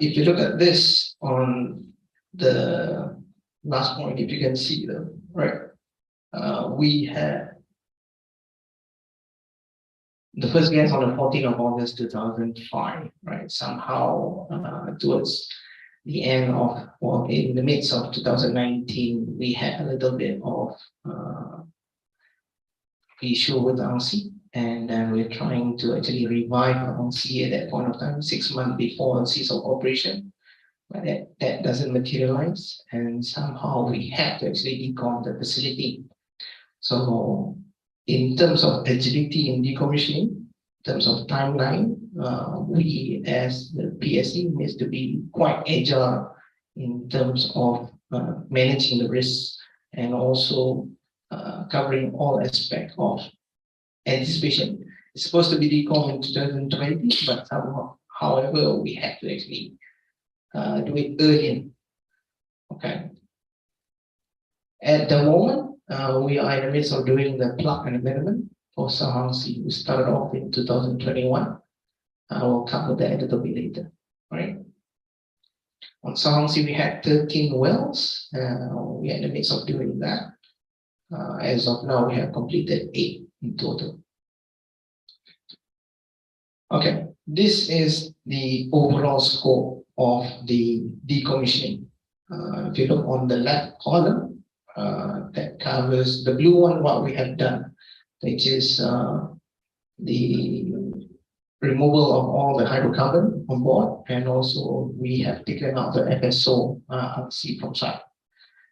If you look at this on the last point, if you can see them, right? We had the first gas on the 14th of August 2005, right? Somehow towards the end of, or in the midst of 2019, we had a little bit of issue with RC, and then we're trying to actually revive RC at that point of time, 6 months before the cease of operation. But that doesn't materialize, and somehow we had to actually decom the facility. So in terms of agility in decommissioning, in terms of timeline, we as the PSE needs to be quite agile in terms of managing the risks and also covering all aspects of anticipation. It's supposed to be decom in 2020, but somehow, however, we had to actually do it earlier. Okay. At the moment, we are in the midst of doing the plug and amendment for Sahangsi. We started off in 2021. I will cover that a little bit later. Right. On Sahangsi, we had 13 wells. We are in the midst of doing that. As of now, we have completed 8 in total. Okay, this is the overall scope of the decommissioning. If you look on the left column, that covers the blue one, what we have done, which is the removal of all the hydrocarbon on board, and also we have taken out the FSO from site.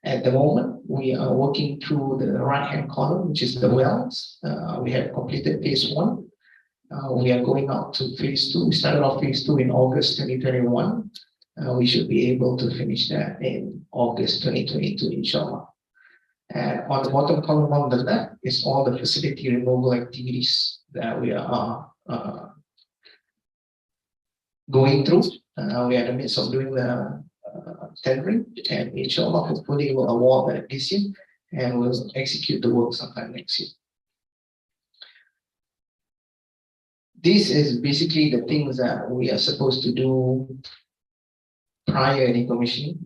At the moment, we are working through the right-hand column, which is the wells. We have completed phase 1. We are going out to phase 2. We started off phase 2 in August 2021. We should be able to finish that in August 2022, inshallah. And on the bottom column on the left is all the facility removal activities that we are going through. We are in the midst of doing the tendering, and inshallah, hopefully we'll award that this year and we'll execute the work sometime next year. This is basically the things that we are supposed to do prior to decommissioning.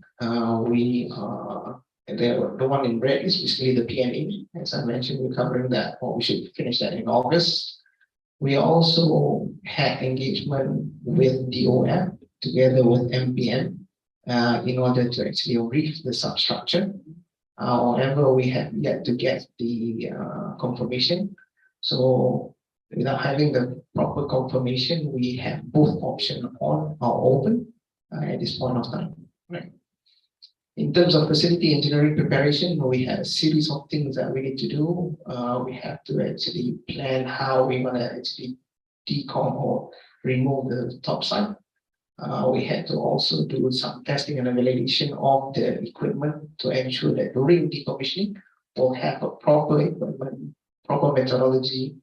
The one in red is basically the PNA. As I mentioned, we're covering that, or we should finish that in August. We also had engagement with DOF together with MPM in order to actually reef the substructure. However, we have yet to get the confirmation. So without having the proper confirmation, we have both options on or open at this point of time. Right. In terms of facility engineering preparation, we have a series of things that we need to do. We have to actually plan how we're going to actually decom or remove the topside. We had to also do some testing and validation of the equipment to ensure that during decommissioning, we'll have a proper equipment, proper methodology,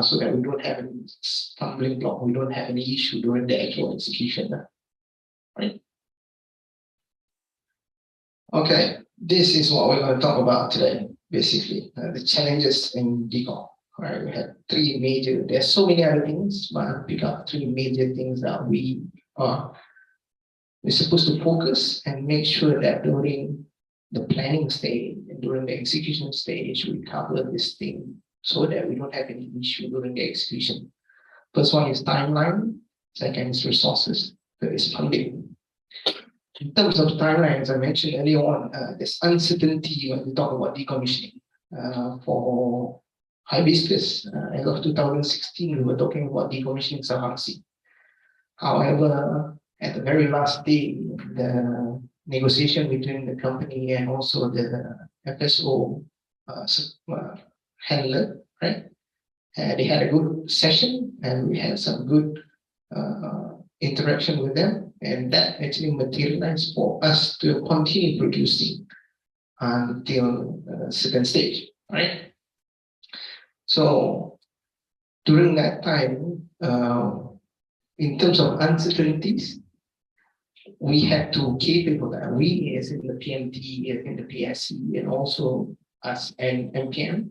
so that we don't have any stumbling block, we don't have any issue during the actual execution. Right? Okay, this is what we're going to talk about today, basically, the challenges in decom. Right, we have 3 major, there's so many other things, but I'll pick up 3 major things that we're supposed to focus and make sure that during the planning stage and during the execution stage, we cover this thing so that we don't have any issue during the execution. First one is timeline, second is resources, third is funding. In terms of timeline, as I mentioned earlier on, there's uncertainty when we talk about decommissioning. For Hibiscus, as of 2016, we were talking about decommissioning Sahangsi. However, at the very last day, the negotiation between the company and also the FSO handler, right? They had a good session and we had some good interaction with them, and that actually materialized for us to continue producing until a certain stage, right? So during that time, in terms of uncertainties, we had to cater for that. We, as in the PMT, as in the PSC, and also us and MPM,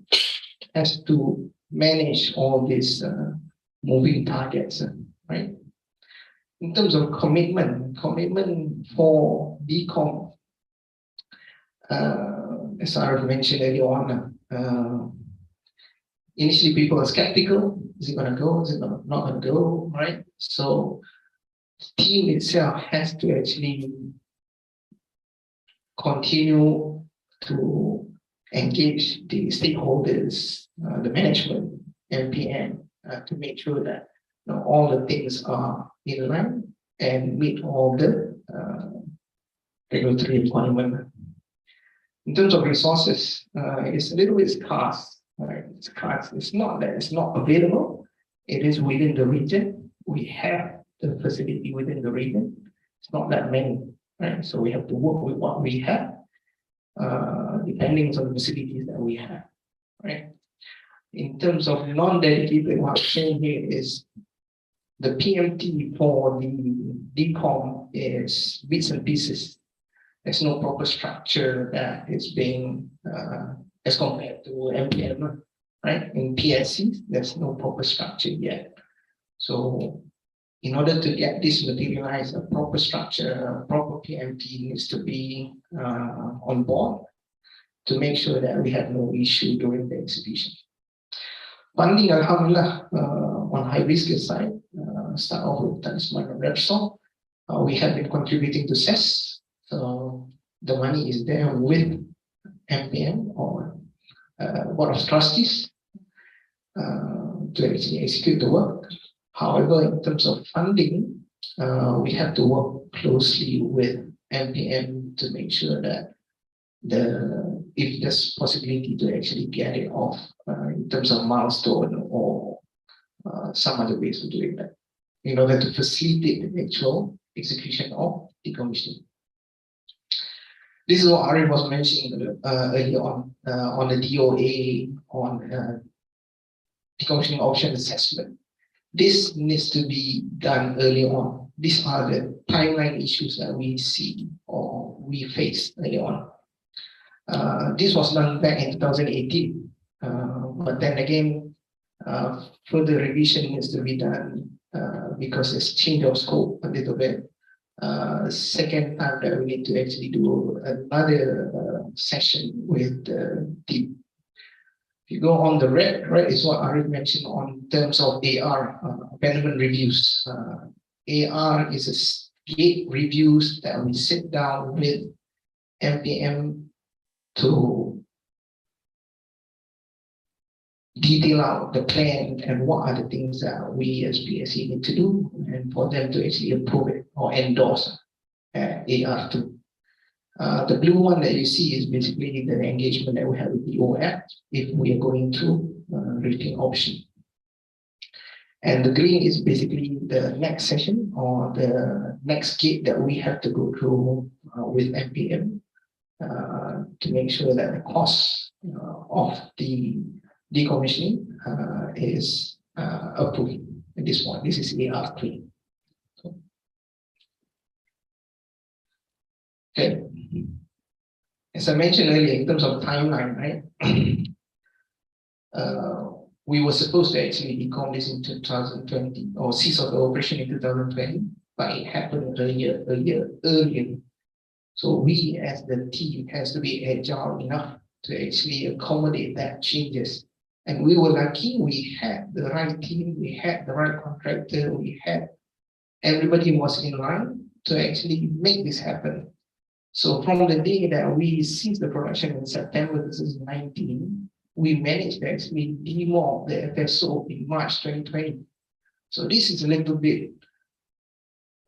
has to manage all these moving targets, right? In terms of commitment for decom, As I mentioned earlier on, initially people are skeptical. Is it going to go? Is it not going to go? Right? So the team itself has to actually continue to engage the stakeholders, the management, MPM, to make sure that all the things are in line and meet all the regulatory requirements. In terms of resources, it's a little bit scarce. Right? It's scarce. It's not that it's not available. It is within the region. We have the facility within the region. It's not that many, right? So we have to work with what we have, depending on the facilities that we have, right? In terms of non-dedicated, what I'm saying here is the PMT for the decom is bits and pieces. There's no proper structure that is being as compared to MPM, right? In PSC, there's no proper structure yet. So in order to get this materialized, a proper structure, a proper PMT needs to be on board to make sure that we have no issue during the exhibition. Funding, alhamdulillah, on Hibiscus side, start off with Talisman and Repsol. We have been contributing to CES. So the money is there with MPM or Board of Trustees to actually execute the work. However, in terms of funding, we have to work closely with MPM to make sure that if there's possibility to actually get it off in terms of milestone or some other ways of doing that, in order to facilitate the actual execution of decommissioning. This is what Ariff was mentioning earlier on the DOA, on decommissioning option assessment. This needs to be done early on. These are the timeline issues that we see or we face early on. This was done back in 2018, but then again, further revision needs to be done because it's change of scope a little bit. Second time that we need to actually do another session with the team. If you go on the red is what Ariff mentioned on terms of AR, abandonment reviews. AR is a gate reviews that we sit down with MPM to detail out the plan and what are the things that we as PSE need to do and for them to actually approve it or endorse AR2. The blue one that you see is basically the engagement that we have with the OF if we are going through rating option. And the green is basically the next session or the next gate that we have to go through with MPM to make sure that the cost of the decommissioning is approved at this point. This is AR3. Okay. As I mentioned earlier, in terms of timeline, right? We were supposed to actually decom this in 2020 or cease of the operation in 2020, but it happened earlier. So we as the team has to be agile enough to actually accommodate that changes. And we were lucky, we had the right team, we had the right contractor, we had everybody was in line to actually make this happen. So from the day that we ceased the production in September 2019, we managed to actually demob the FSO in March 2020. So this is a little bit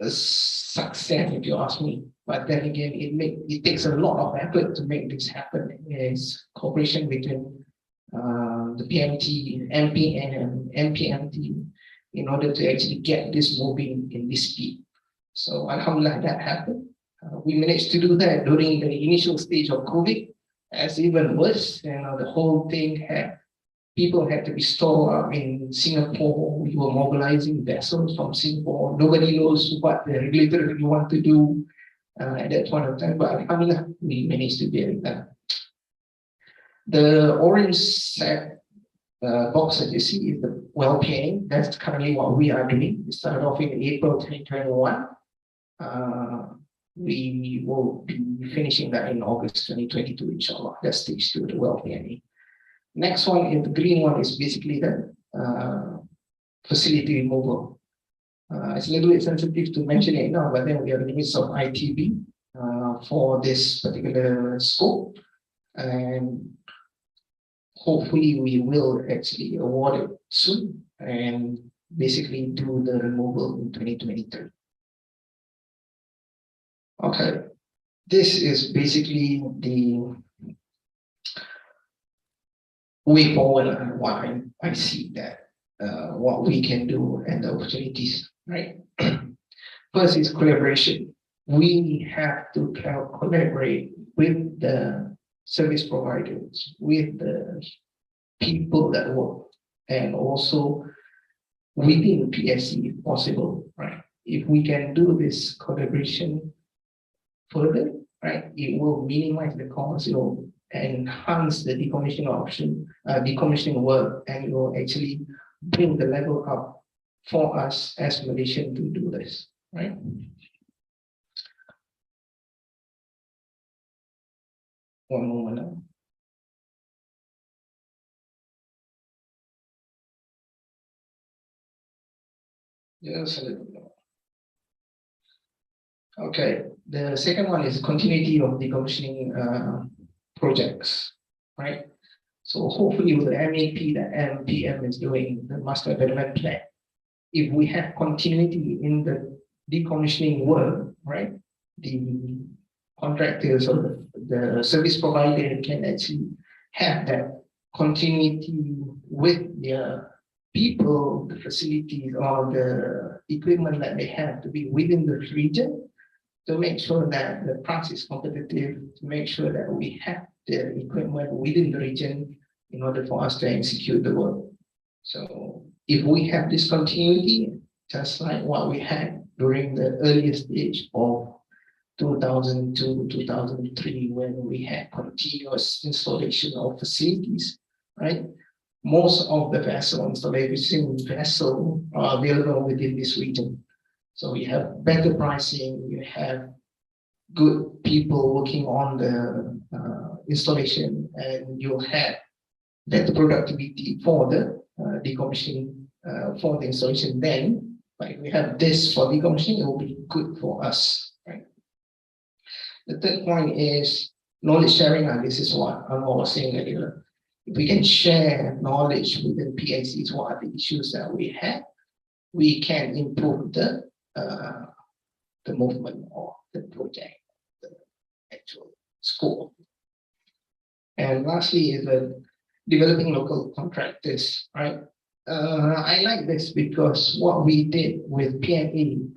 a success if you ask me. But then again, it takes a lot of effort to make this happen. It's cooperation between the PMT, MPN, and MPMT in order to actually get this moving in this speed. So alhamdulillah, that happened. We managed to do that during the initial stage of COVID. As even worse, the whole thing people had to be stored up in Singapore. We were mobilizing vessels from Singapore. Nobody knows what the regulator really want to do at that point of time, but alhamdulillah, we managed to get it done. The orange set box that you see is the well planning. That's currently what we are doing. We started off in April 2021. We will be finishing that in August 2022, inshallah. That's stage 2, the well planning. Next one, in the green one, is basically the facility removal. It's a little bit sensitive to mention it now, but then we are in the midst of ITB for this particular scope, and hopefully we will actually award it soon and basically do the removal in 2023. Okay, this is basically the way forward, what I see that what we can do and the opportunities, right? First is collaboration. We have to collaborate with the service providers, with the people that work, and also within PSC if possible, right? If we can do this collaboration further, right, it will minimize the cost, it will enhance the decommissioning option, decommissioning work, and it will actually bring the level up for us as Malaysian to do this, right? One moment now. Just a little more. Okay, the second one is continuity of decommissioning projects, right? So hopefully with the MAP that MPM is doing, the Master Development Plan, if we have continuity in the decommissioning work, right, the contractors or the service provider can actually have that continuity with their people, the facilities, or the equipment that they have to be within the region, to make sure that the price is competitive, to make sure that we have the equipment within the region in order for us to execute the work. So if we have this continuity, just like what we had during the earlier stage of 2002, 2003, when we had continuous installation of facilities, right? Most of the vessel installation vessel are available within this region. So you have better pricing, you have good people working on the installation, and you'll have better productivity for the decommissioning for the installation. Then, if we have this for decommissioning, it will be good for us, right? The third point is knowledge sharing, and this is what Anwar was saying earlier. If we can share knowledge within PACs, what are the issues that we have, we can improve the movement of the project, the actual scope. And lastly is developing local contractors, right? I like this because what we did with PME,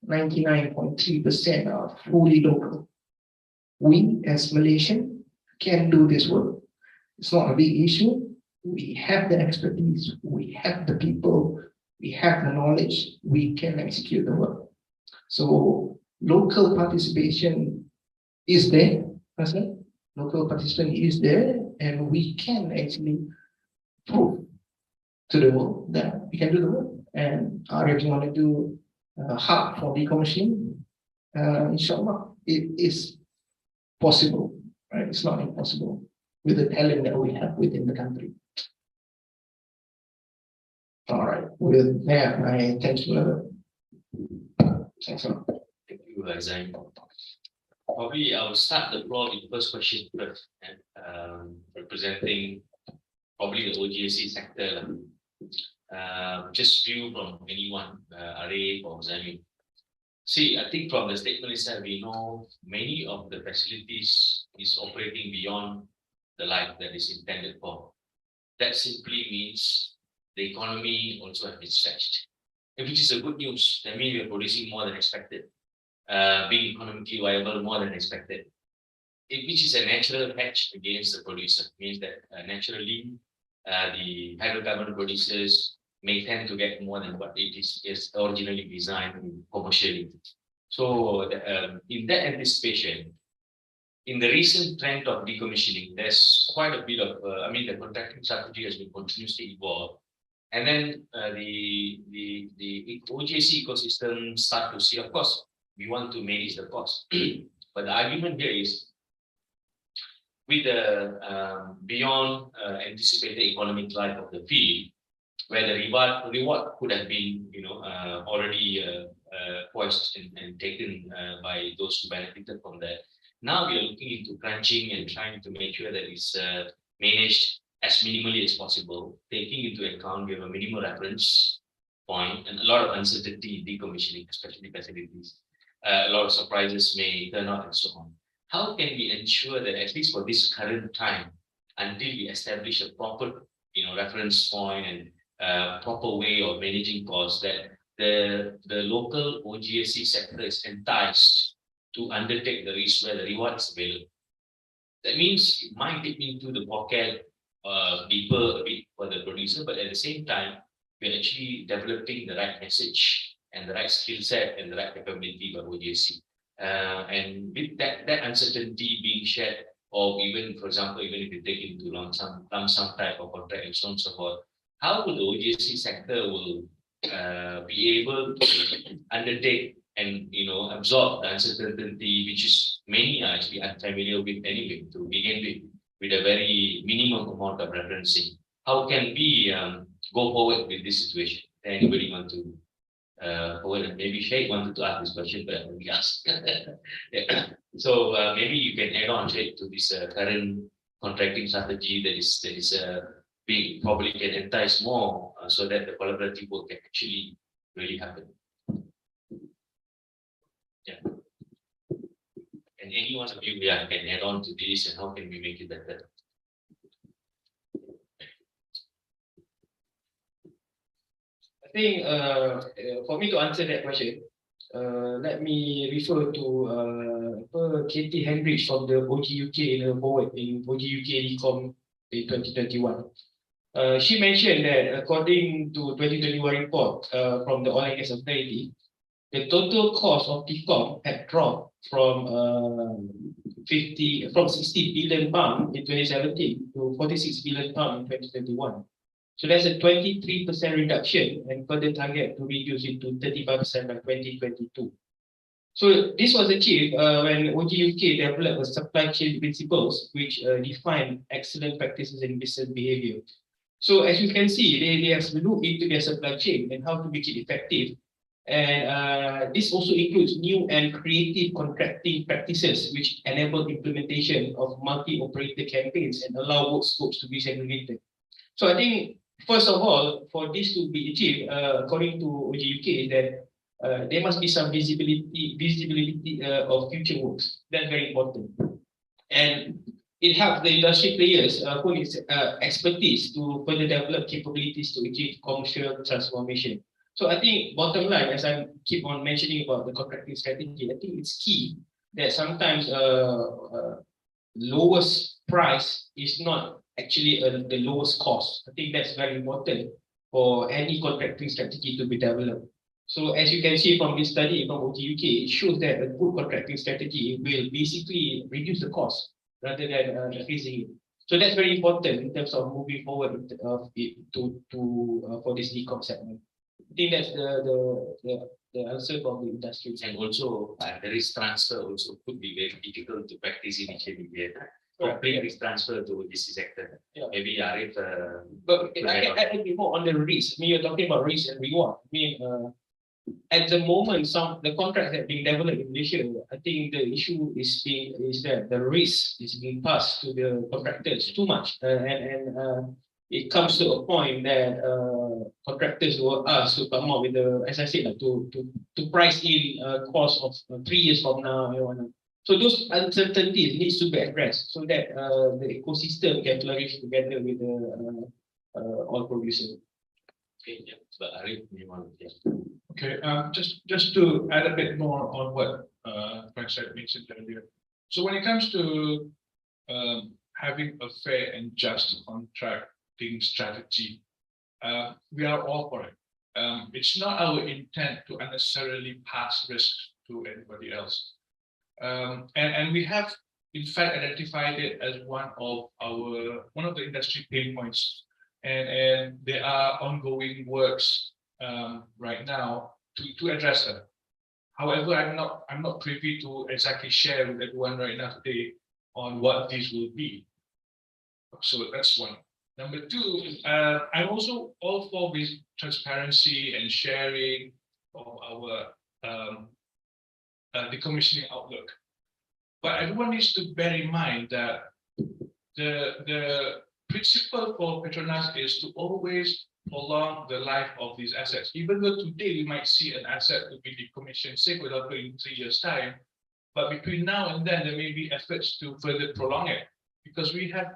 99.3% are fully local. We as Malaysian can do this work. It's not a big issue. We have the expertise, we have the people, we have the knowledge, we can execute the work. So local participation is there, local participation is there, and we can actually prove to the world that we can do the work. And Ariff, you want to do a hub for decommissioning? Inshallah, it is possible, right? It's not impossible with the talent that we have within the country. All right, with that, I thank you. Thanks a lot. Thank you, Zainai. Probably I'll start the floor with the first question first, representing probably the OGSC sector. Just view from anyone, Ariff or Huzaimi. See, I think from the statement itself, we know many of the facilities is operating beyond the life that is intended for. That simply means the economy also has been stretched, which is a good news. That means we are producing more than expected, being economically viable more than expected, which is a natural hedge against the producer. It means that naturally the hydrocarbon producers may tend to get more than what it is originally designed commercially. So in that anticipation, in the recent trend of decommissioning, there's quite a bit of, the contracting strategy has been continuously evolved. And then the OGSC ecosystem start to see, of course, we want to manage the cost. But the argument here is, with the beyond anticipated economic life of the field, where the reward could have been, already poised and taken by those who benefited from that. Now we are looking into crunching and trying to make sure that it's managed as minimally as possible, taking into account we have a minimum reference point and a lot of uncertainty in decommissioning, especially facilities. A lot of surprises may turn out and so on. How can we ensure that at least for this current time, until we establish a proper, reference point and proper way of managing costs, that the local OGSC sector is enticed to undertake the risk where the reward is available? That means it might dip into the pocket deeper a bit for the producer, but at the same time, we're actually developing the right message and the right skill set and the right capability by OGSC. And with that uncertainty being shared, or even, for example, even if you take into lump sum type of contract and so on and so forth, how would the OGSC sector will be able to undertake and absorb the uncertainty, which is many are actually unfamiliar with anyway to begin with a very minimum amount of referencing? How can we go forward with this situation? Anybody want to forward? And maybe Sheikh wanted to ask this question, but we asked. Yeah. So maybe you can add on, Sheikh, to this current contracting strategy that is being probably can entice more so that the collaborative work can actually really happen. Yeah. And any one of you can add on to this, and how can we make it better? I think for me to answer that question, let me refer to Katie Hendricks from the OG UK in her forward in OG UK Decom in 2021. She mentioned that according to 2021 report from the Oil and Gas Authority, the total cost of Decom had dropped from 60 billion pound in 2017 to 46 billion pound in 2021. So that's a 23% reduction, and further target to reduce it to 35% by 2022. So this was achieved when OG UK developed a supply chain principles which define excellent practices in business behavior. So as you can see, they have looked into their supply chain and how to make it effective. And this also includes new and creative contracting practices which enable implementation of multi-operator campaigns and allow work scopes to be segregated. So I think, first of all, for this to be achieved, according to OG UK, that there must be some visibility of future works. That's very important. And it helps the industry players who needs expertise to further develop capabilities to achieve commercial transformation. So I think bottom line, as I keep on mentioning about the contracting strategy, I think it's key that sometimes lowest price is not actually the lowest cost. I think that's very important for any contracting strategy to be developed. So as you can see from this study from OG UK, it shows that a good contracting strategy will basically reduce the cost rather than increasing it. So that's very important in terms of moving forward for this decom segment. I think that's the answer from the industry. And also, the risk transfer also could be very difficult to practice initially here. Complete risk transfer to this sector. Yeah. Maybe Ariff. But I can be more on the risk. I mean, you're talking about risk and reward. I mean, at the moment, the contracts that are being developed in Malaysia, I think the issue is that the risk is being passed to the contractors too much, and it comes to a point that contractors were asked to come up with as I said, like, to price in cost of 3 years from now. So those uncertainties needs to be addressed so that the ecosystem can flourish together with the oil producer. Okay, yeah. But Ariff, you want to? Okay, just to add a bit more on what Frank said mentioned earlier. So when it comes to having a fair and just contracting strategy, we are all for it. It's not our intent to unnecessarily pass risk to anybody else. And we have in fact identified it as one of the industry pain points, and there are ongoing works right now to address that. However, I'm not privy to exactly share with everyone right now today on what these will be. So that's one. Number two, I'm also all for this transparency and sharing of our decommissioning outlook. But everyone needs to bear in mind that the principle for Petronas is to always prolong the life of these assets. Even though today we might see an asset to be decommissioned, say for example in 3 years' time, but between now and then there may be efforts to further prolong it, because we have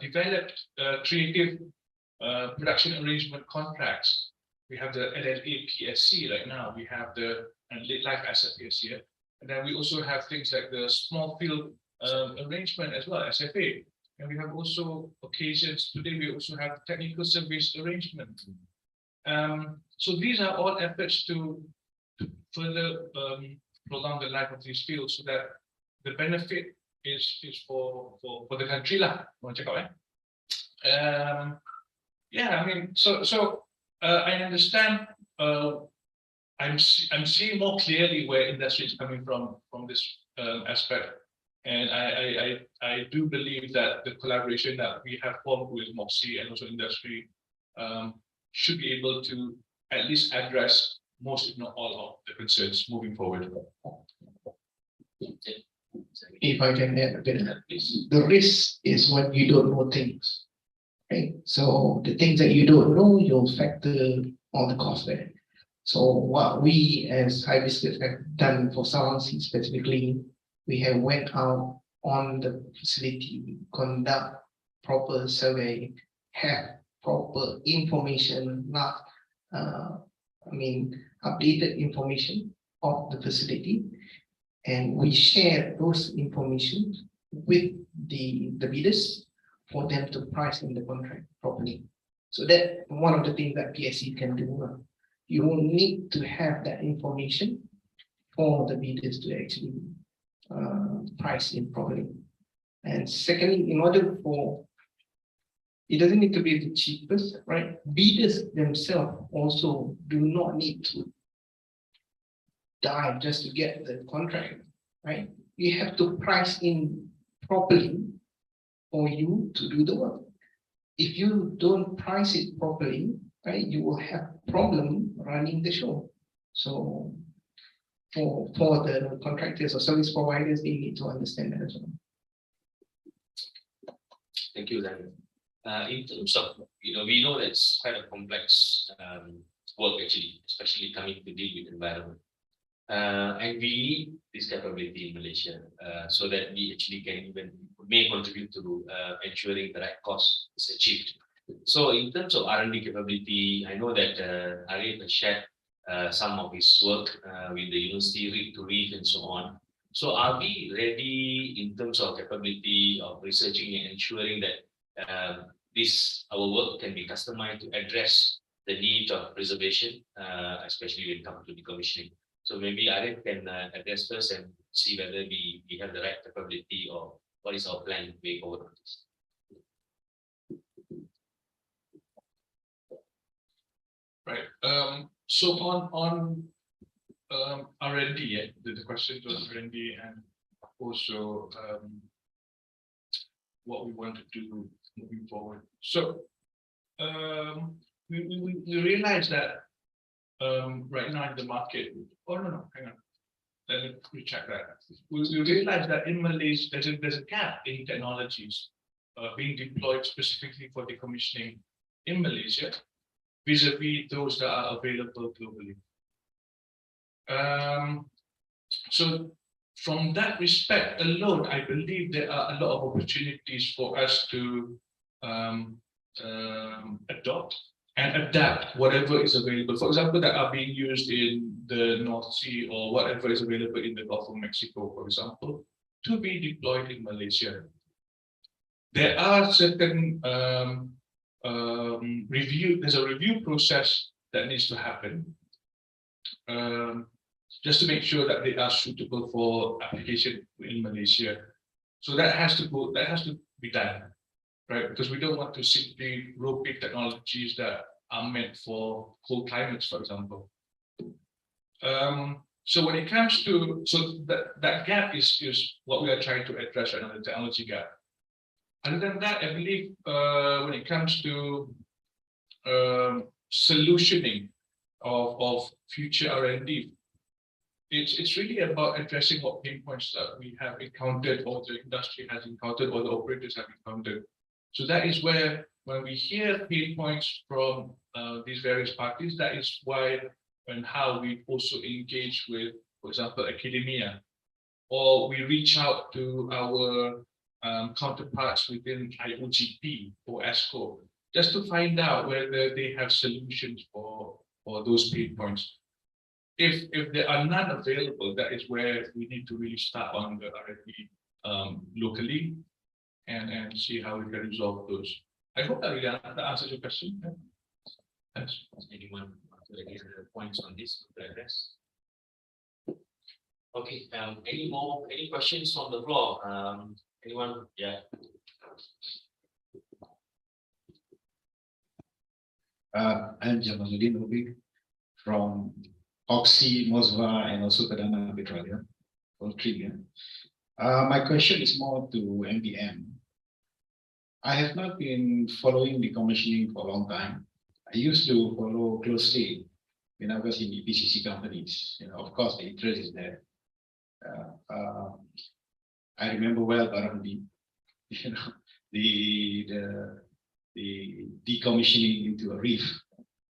developed creative production arrangement contracts. We have the LLA PSC right now. We have the late life asset PSC, and then we also have things like the small field arrangement as well, SFA. And we have also occasions today. We also have technical service arrangement. So these are all efforts to further prolong the life of these fields, so that the benefit is for the country lah. Yeah, I mean, so I understand. I'm seeing more clearly where industry is coming from this aspect, and I do believe that the collaboration that we have formed with Moxie and also industry should be able to at least address most, if not all, of the concerns moving forward. If I can add a bit of that, please. The risk is when you don't know things, right? So the things that you don't know, you'll factor all the costs there. So what we as Hibiscus have done for Sawansi specifically, we have went out on the facility, conduct proper survey, have proper information, not updated information of the facility, and we share those information with the bidders for them to price in the contract properly. So that one of the things that PSC can do. You will need to have that information for the bidders to actually price in properly. And secondly, in order for, it doesn't need to be the cheapest, right? Bidders themselves also do not need to die just to get the contract, right? You have to price in properly for you to do the work. If you don't price it properly, right, you will have problem running the show. So for the contractors or service providers, they need to understand that as well. Thank you, Zainai. In terms of, we know that it's quite a complex work actually, especially coming to deal with environment. And we need this capability in Malaysia so that we actually may contribute to ensuring the right cost is achieved. So in terms of R&D capability, I know that Ariff has shared some of his work with the university, to Reef and so on. So are we ready in terms of capability of researching and ensuring that our work can be customized to address the need of preservation, especially when it comes to decommissioning? So maybe Ariff can address first and see whether we have the right capability or what is our plan way forward on this. Right. So on R&D, the question was R&D and also what we want to do moving forward. So we realize that right now in the market. Oh no, hang on. Let me recheck that. We realize that in Malaysia there's a gap in technologies being deployed specifically for decommissioning in Malaysia, vis-a-vis those that are available globally. So from that respect alone, I believe there are a lot of opportunities for us to adopt and adapt whatever is available. For example, that are being used in the North Sea or whatever is available in the Gulf of Mexico, for example, to be deployed in Malaysia. There are certain there's a review process that needs to happen just to make sure that they are suitable for application in Malaysia. So that has to be done, right? Because we don't want to simply rope in technologies that are meant for cold climates, for example. So when it comes to, that gap is what we are trying to address right now, the technology gap. Other than that, I believe when it comes to solutioning of future R&D, it's really about addressing what pain points that we have encountered, or the industry has encountered, or the operators have encountered. So that is where, when we hear pain points from these various parties, that is why and how we also engage with, for example, academia, or we reach out to our counterparts within IOGP or ESCO, just to find out whether they have solutions for those pain points. If there are none available, that is where we need to really start on the R&D locally and see how we can resolve those. I hope that really answers your question. Thanks. Anyone want to any other points on this to address? Okay, any questions from the floor? Anyone? Yeah. I'm Anwarudin Saidu from Moxie, Mosva, and also Perdana Petroleum, all three. My question is more to MPM. I have not been following decommissioning for a long time. I used to follow closely when I was in EPCC companies. Of course, the interest is there. I remember well Baramdi, the decommissioning into a reef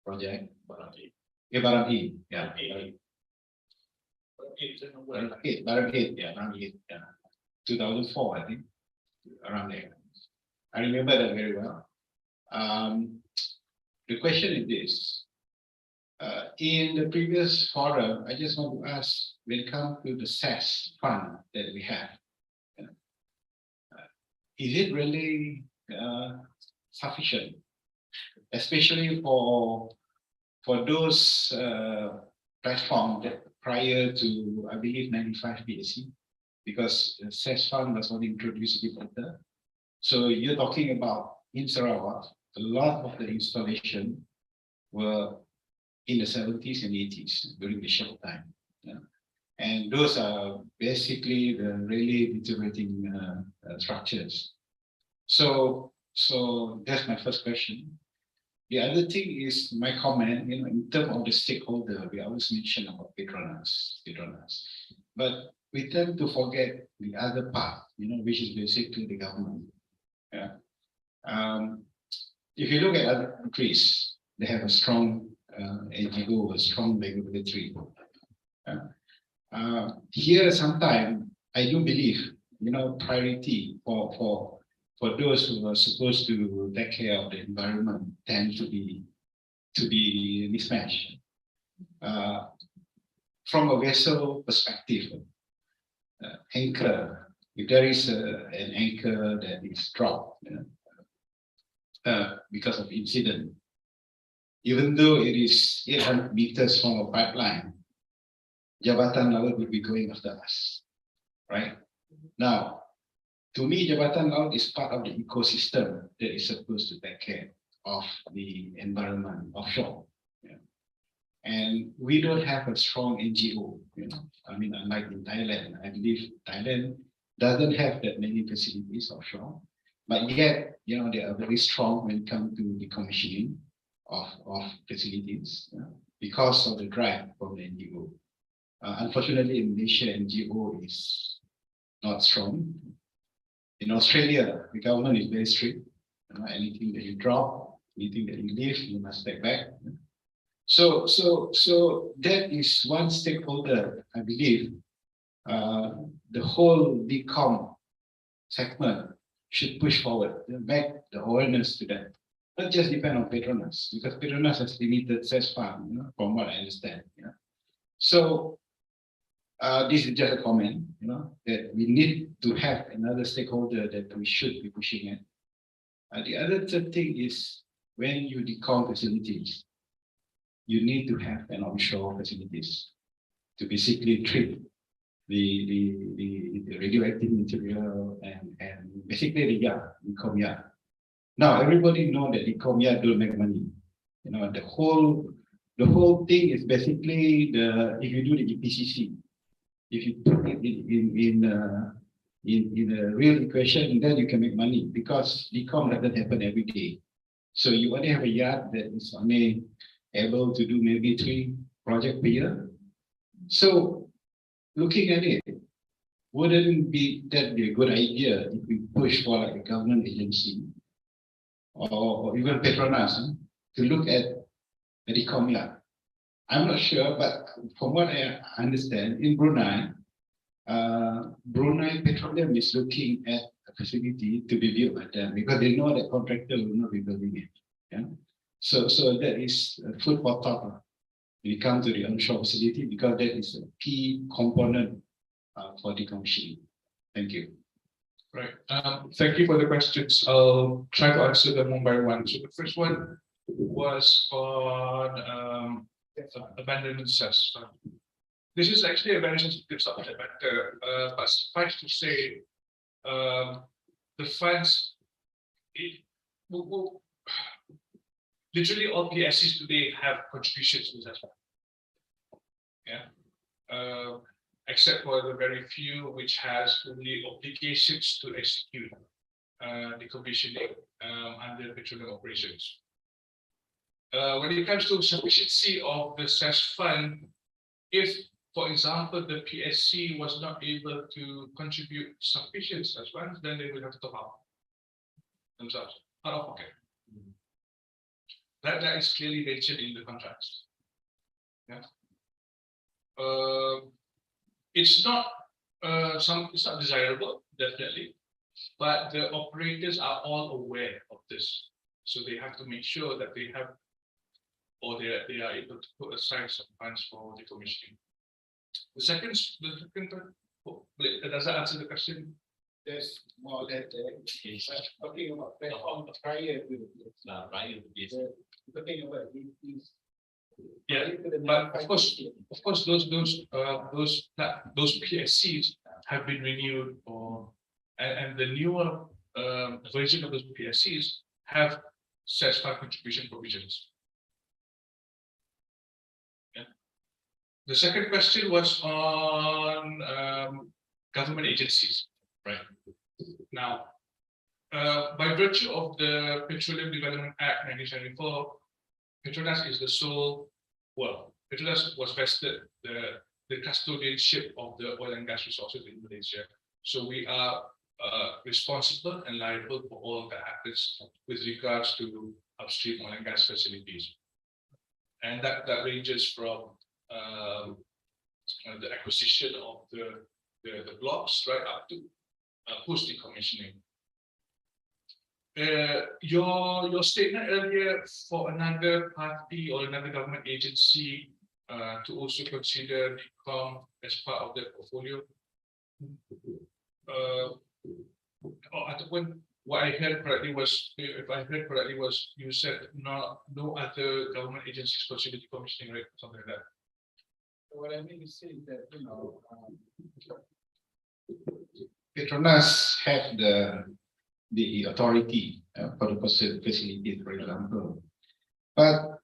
project. Baramdi, yeah. Baramdi, yeah. 2004, I think, around there. I remember that very well. The question is this. In the previous forum, I just want to ask, when it comes to the SES fund that we have, is it really sufficient, especially for those platforms that prior to, I believe, 95 PSC, because the SES fund was only introduced a bit later. So you're talking about in Sarawak, a lot of the installation were in the 70s and 80s during the short time. Yeah. And those are basically the really deteriorating structures. So that's my first question. The other thing is my comment, in terms of the stakeholder, we always mention about PETRONAS. But we tend to forget the other part, which is basically the government. Yeah. If you look at other countries, they have a strong NGO, a strong regulatory. Here, sometimes I do believe, priority for those who are supposed to take care of the environment tend to be mismatched. From a vessel perspective, anchor. If there is an anchor that is dropped because of incident, even though it is 800 meters from a pipeline, Jabatan Laut will be going after us, right? Now, to me, Jabatan Laut is part of the ecosystem that is supposed to take care of the environment offshore. And we don't have a strong NGO, I mean, unlike in Thailand, I believe Thailand doesn't have that many facilities offshore, but yet, they are very strong when it comes to decommissioning of facilities because of the drive from the NGO. Unfortunately, in Malaysia, NGO is not strong. In Australia, the government is very strict. Anything that you drop, anything that you leave, you must take back. So that is one stakeholder, I believe. The whole decom segment should push forward, back the awareness to that. Not just depend on PETRONAS, because PETRONAS has limited SES fund, from what I understand. So this is just a comment, that we need to have another stakeholder that we should be pushing it. The other third thing is when you decom facilities, you need to have an onshore facilities to basically treat the radioactive material and basically the decom Now everybody know that decom don't make money. The whole The whole thing is basically if you do the EPCC, if you put it in a real equation, then you can make money because decom doesn't happen every day. So you only have a yard that is only able to do maybe 3 projects per year. So looking at it, wouldn't that be a good idea if we push for like a government agency or even PETRONAS to look at the decom yard? I'm not sure, but from what I understand, in Brunei, Brunei Petroleum is looking at a facility to be built by them because they know that contractor will not be building it. Yeah? So that is food for thought when we come to the onshore facility because that is a key component for decommissioning. Thank you. Right. Thank you for the questions. I'll try to answer them one by one. So the first one was on abandonment cess. This is actually a very sensitive subject matter, but suffice to say, the funds, literally all PSCs today have contributions to this. Yeah. Except for the very few which has only obligations to execute decommissioning under petroleum operations. When it comes to sufficiency of the cess fund, if, for example, the PSC was not able to contribute sufficient cess funds, then they will have to top up themselves out of pocket. That is clearly mentioned in the contracts. Yeah. It's not it's not desirable, definitely, but the operators are all aware of this, so they have to make sure that they have, or they are able to put aside some funds for decommissioning. The second does that answer the question? There's more that talking about prior to this. Talking about these. Yeah, but of course, those PSCs have been renewed, and the newer version of those PSCs have cess fund contribution provisions. Yeah. The second question was on government agencies, right? Now, by virtue of the Petroleum Development Act 1974. PETRONAS is the sole, PETRONAS was vested the custodianship of the oil and gas resources in Malaysia. So we are responsible and liable for all that happens with regards to upstream oil and gas facilities. And that ranges from the acquisition of the blocks right up to post decommissioning. Your statement earlier for another party or another government agency to also consider decom as part of their portfolio. What I heard correctly was, if I heard correctly, was you said no other government agencies consider decommissioning, right? Something like that. What I mean to say is that PETRONAS have the authority for the facilities, for example. But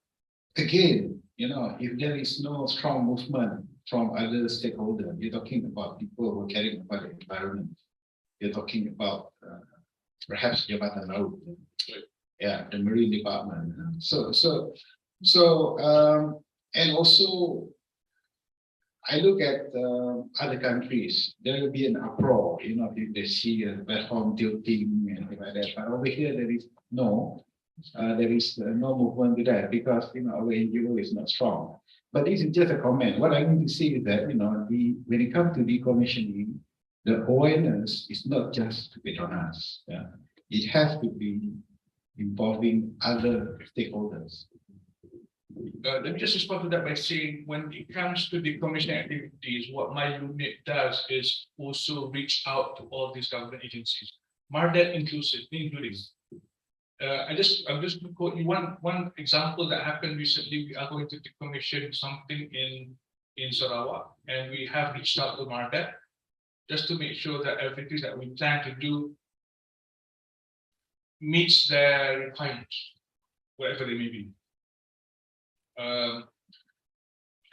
again, if there is no strong movement from other stakeholders, you're talking about people who are caring about the environment. You're talking about perhaps Jabatan Laut, yeah, the Marine Department. And also, I look at other countries, there will be an uproar, if they see a platform tilting and things like that. But over here, there is no movement to that because our NGO is not strong. But this is just a comment. What I mean to say is that when it comes to decommissioning, the awareness is not just to PETRONAS. Yeah? It has to be involving other stakeholders. Let me just respond to that by saying, when it comes to decommissioning activities, what my unit does is also reach out to all these government agencies, MARDET including. I'm just going to quote you one example that happened recently. We are going to decommission something in Sarawak, and we have reached out to MARDET just to make sure that everything that we plan to do meets their requirements, whatever they may be.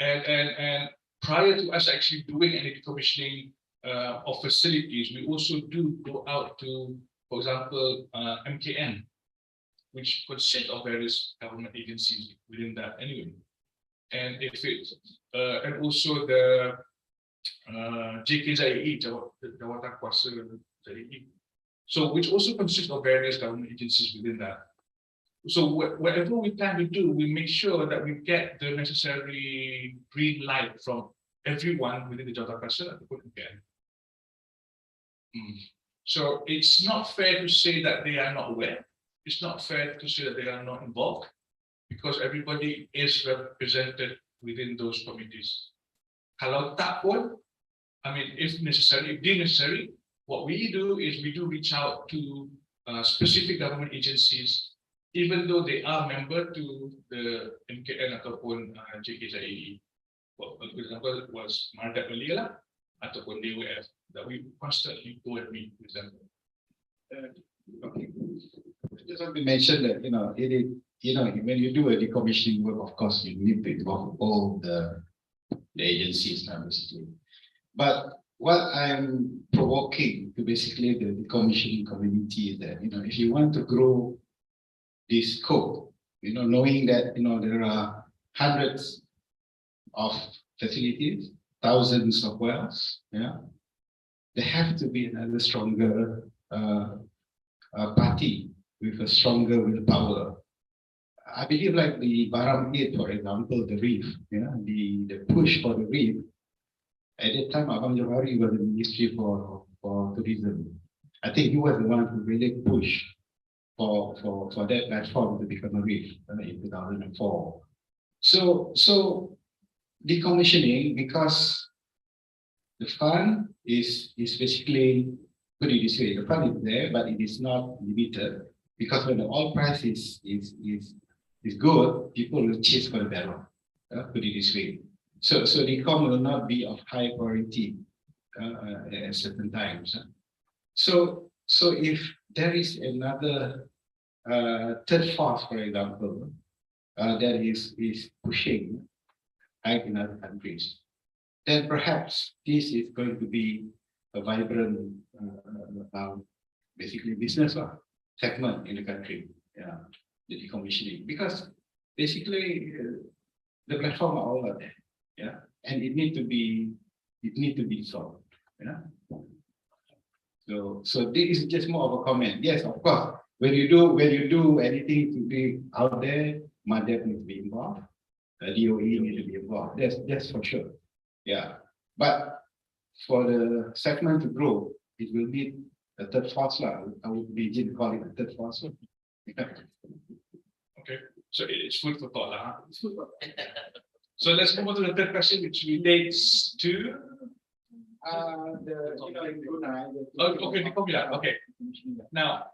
And prior to us actually doing any decommissioning of facilities, we also do go out to, for example, MKN, which consists of various government agencies within that anyway. And if it and also the JKZAE, Jawatan Kuasa ZAE, so which also consists of various government agencies within that. So whatever we plan to do, we make sure that we get the necessary green light from everyone within the Jawatan Kuasa at the point again. So it's not fair to say that they are not aware. It's not fair to say that they are not involved, because everybody is represented within those committees. Kalau tak pun, I mean, if necessary, if deemed necessary, what we do is we do reach out to specific government agencies, even though they are member to the MKN ataupun JKZAE. For example, it was Mardat Malaysia ataupun DWF, that we constantly go and meet with them. Okay. I just want to mention that, it is, when you do a decommissioning work, of course, you need to involve all the agencies now, basically. But what I'm provoking to basically the decommissioning community is that, if you want to grow this scope, knowing that, there are hundreds of facilities, thousands of wells, there have to be another stronger party with a stronger willpower. I believe like the Baram 8, for example, the reef, the push for the reef. At that time, Abang Johari was the Ministry for Tourism. I think he was the one who really pushed for that platform to become a reef in 2004. So decommissioning, because the fund is basically, put it this way, the fund is there, but it is not limited, because when the oil price is good, people will chase for the barrel. Put it this way. So decom will not be of high priority at certain times. So if there is another third force, for example, that is pushing like in other countries, then perhaps this is going to be a vibrant, basically business segment in the country. The decommissioning, because basically the platform are all out there, and it need to be solved. So this is just more of a comment. Yes, of course, when you do anything to be out there, MADEP needs to be involved, DOE needs to be involved. That's for sure. But for the segment to grow, it will need a third force. I would begin calling it a third force. Okay, so it's food for thought. So let's move on to the third question, which relates to the okay. Now,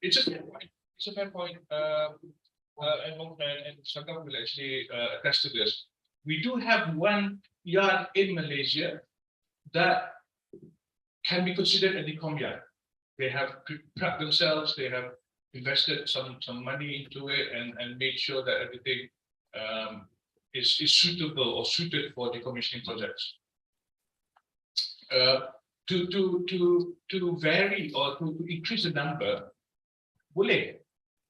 it's a fair point. It's a fair point. And Saggaf will actually attest to this. We do have one yard in Malaysia that can be considered a decom yard. They have prepped themselves. They have invested some money into it and made sure that everything is suitable or suited for decommissioning projects. To vary or to increase the number, boleh.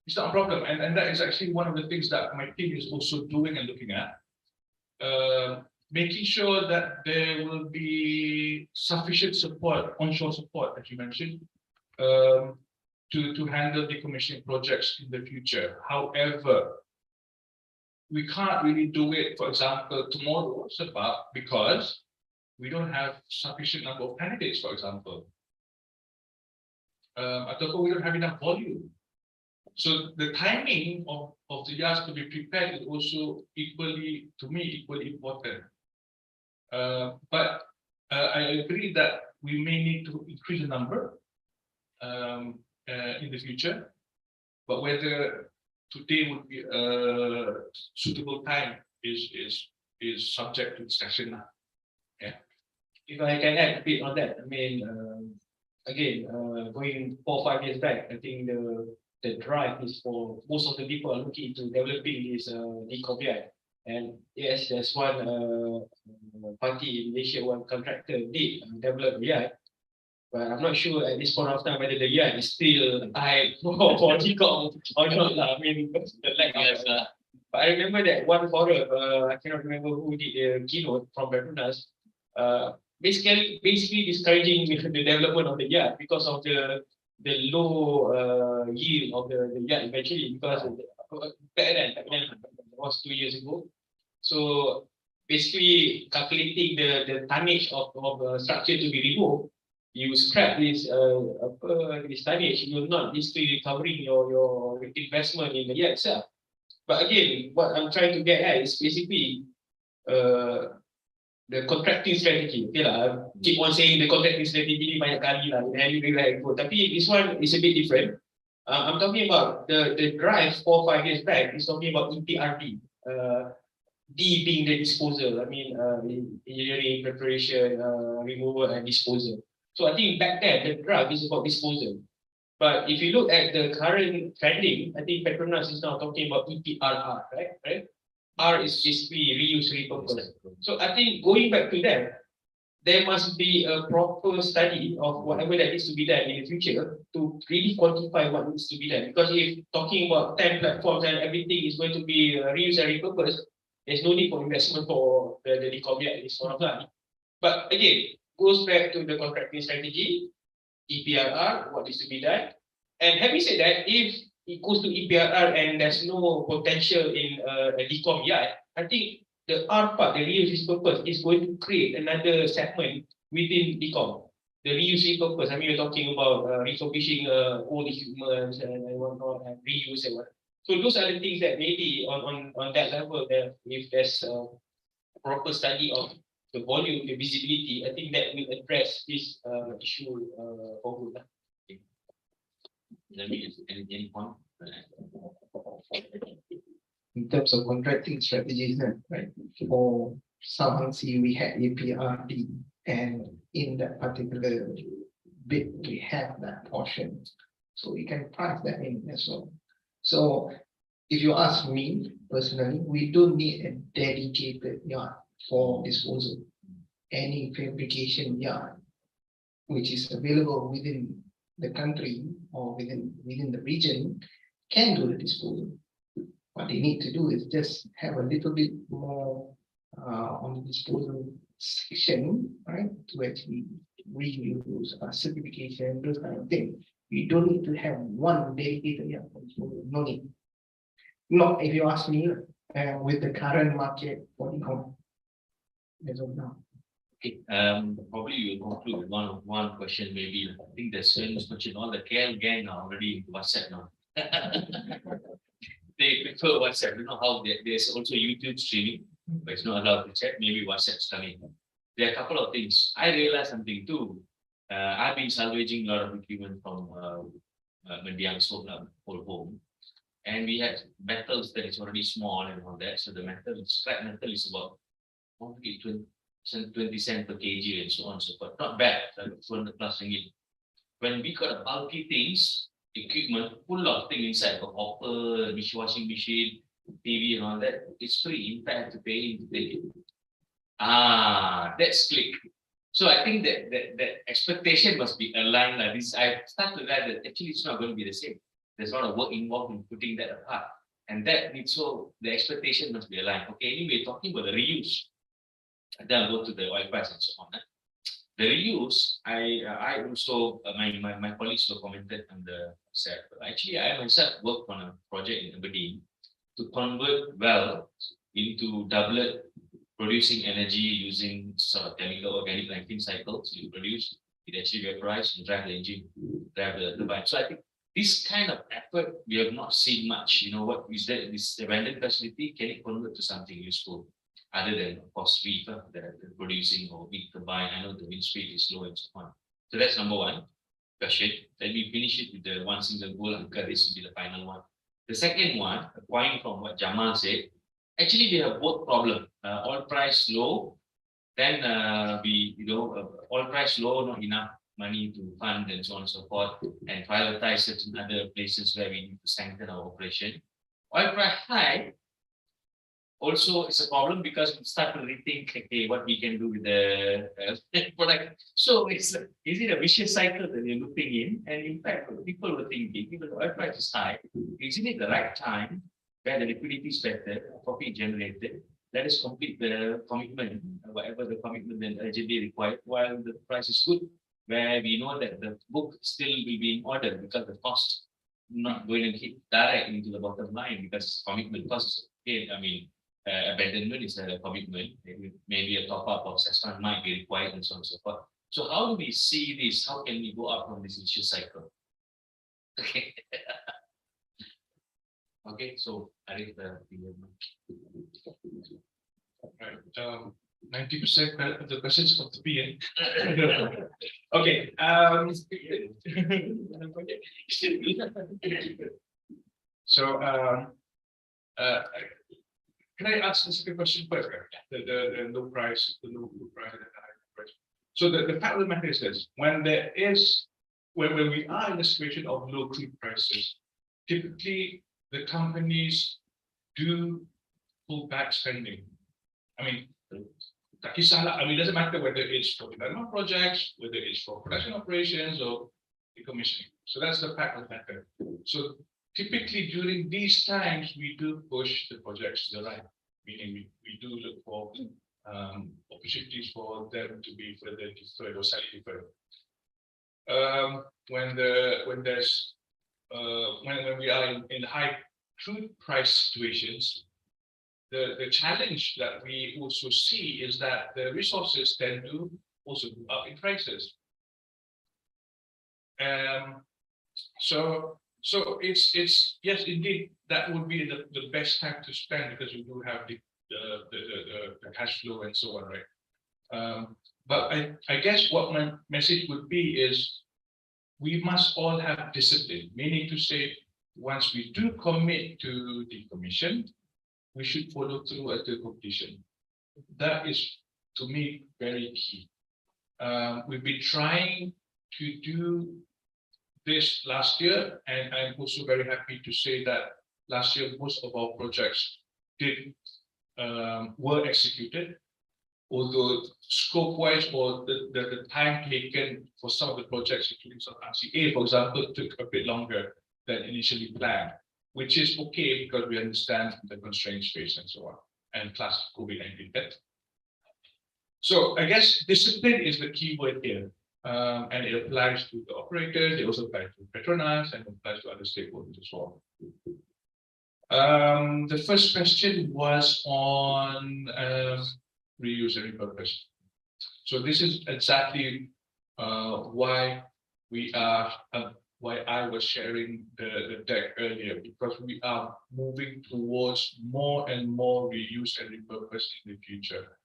It's not a problem, and that is actually one of the things that my team is also doing and looking at, making sure that there will be sufficient support, onshore support, as you mentioned, to handle decommissioning projects in the future. However, we can't really do it, for example, tomorrow, because we don't have sufficient number of candidates, for example. Ataupun we don't have enough volume. So the timing of the yards to be prepared is also equally important. But I agree that we may need to increase the number in the future, but whether today would be a suitable time is subject to discussion now. If I can add a bit on that, I mean, again, going 4 or 5 years back, I think the drive is for most of the people are looking into developing this decom yard. And yes, there's one party in Malaysia, one contractor did develop a yard. But I'm not sure at this point of time whether the yard is still high for decom or not. I mean, because the lack of. But I remember that one forum, I cannot remember who did the keynote from PETRONAS, basically discouraging the development of the yard because of the low yield of the yard eventually, because back then, it was 2 years ago. So basically calculating the tonnage of structure to be removed, you scrap this this tonnage, you're not basically recovering your investment in the yard itself. But again, what I'm trying to get at is basically the contracting strategy. Okay lah, I keep on saying the contracting strategy ni banyak kali lah, tapi this one is a bit different. I'm talking about the drive 4-5 years back is talking about EPRD. D being the disposal, I mean engineering, preparation, removal and disposal. So I think back then the drive is about disposal. But if you look at the current trending, I think PETRONAS is now talking about EPRR, right? R is basically reuse, repurpose. So I think going back to that, there must be a proper study of whatever that needs to be done in the future to really quantify what needs to be done. Because if talking about 10 platforms and everything is going to be reused and repurposed, there's no need for investment for the decom at this point of time. But again, goes back to the contracting strategy, EPRR, what needs to be done. And having said that, if it goes to EPRR and there's no potential in a decom yard, I think the R part, the reuse repurpose, is going to create another segment within decom. The reuse repurpose, I mean, we're talking about refurbishing old equipment and whatnot, and reuse and whatnot. So those are the things that maybe on that level, that if there's a proper study of the volume, the visibility, I think that will address this issue for good. Let me any point. In terms of contracting strategies, right? For Sabansi, we had APRD, and in that particular bit, we have that portion. So we can price that in as well. So if you ask me personally, we don't need a dedicated yard for disposal. Any fabrication yard which is available within the country or within the region can do the disposal. What they need to do is just have a little bit more on the disposal section, right? To actually reuse certification, those kind of things. You don't need to have one dedicated yard for disposal. No need. Not if you ask me, with the current market for decom as of now. Okay, probably we'll conclude with one question maybe. I think there's famous question. All the KL gang are already in WhatsApp now. They prefer WhatsApp. You know how there's also YouTube streaming, but it's not allowed to chat. Maybe WhatsApp's coming. There are a couple of things. I realized something too. I've been salvaging a lot of equipment from Mendiang Solar whole home. And we had metals that is already small and all that. So the metal, scrap metal is about 20 cents per kg and so on and so forth. Not bad, 200 plus ringgit. When we got bulky things, equipment full of things inside, for copper, washing machine, TV and all that, it's free. In fact, I have to pay to take it. That's click. So I think that expectation must be aligned like this. I start to realize that actually it's not going to be the same. There's a lot of work involved in putting that apart. And that needs, so the expectation must be aligned. Okay, anyway, talking about the reuse. Then I'll go to the oil price and so on. The reuse, I also, my colleagues were commented on the set. Actually, I myself worked on a project in Aberdeen to convert well into doublet producing energy using sort of chemical organic lighting cycles. You produce, it actually vaporizes and drive the engine, drive the turbine. So I think this kind of effort, we have not seen much. You know, what is that? This abandoned facility, can it convert to something useful? Other than, of course, reef, the producing or wind turbine. I know the wind speed is low and so on. So that's number one question. Let me finish it with the one single goal, Anka. This will be the final one. The second one, a point from what Jamal said, actually we have both problems. Oil price low, then oil price low, not enough money to fund and so on and so forth, and prioritize certain other places where we need to strengthen our operation. Oil price high, also it's a problem because we start to rethink, okay, what we can do with the product. So is it a vicious cycle that you're looping in? And in fact, people were thinking, even though oil price is high, isn't it the right time where the liquidity is better, profit generated? Let us complete the commitment, whatever the commitment that urgently required, while the price is good, where we know that the book still will be in order because the cost not going to hit direct into the bottom line because commitment costs. Okay, I mean, abandonment is a commitment. Maybe a top up of assessment might be required and so on and so forth. So how do we see this? How can we go out from this issue cycle? Okay. Okay, so Ariff, Right. 90% of the questions come to me. Okay. So can I ask the second question first? The low price, the low price, and the high price. So the fact of the matter is this: when we are in a situation of low crude prices, typically the companies do pull back spending. I mean, it doesn't matter whether it's for development projects, whether it's for production operations or decommissioning. So that's the fact of the matter. So typically during these times, we do push the projects to the right, meaning we do look for opportunities for them to be further deferred or slightly deferred. When we are in high crude price situations, the challenge that we also see is that the resources tend to also go up in prices. So it's yes, indeed, that would be the best time to spend because you do have the cash flow and so on, right? But I guess what my message would be is we must all have discipline, meaning to say, once we do commit to decommission, we should follow through at the completion. That is, to me, very key. We've been trying to do this last year, and I'm also very happy to say that last year most of our projects were executed, although scope-wise or the time taken for some of the projects, including some RCA, for example, took a bit longer than initially planned, which is okay because we understand the constraint space and so on, and plus COVID-19 debt. So I guess discipline is the key word here, and it applies to the operators, it also applies to PETRONAS, and applies to other stakeholders as well. The first question was on reuse and repurpose. So this is exactly why I was sharing the deck earlier, because we are moving towards more and more reuse and repurpose in the future.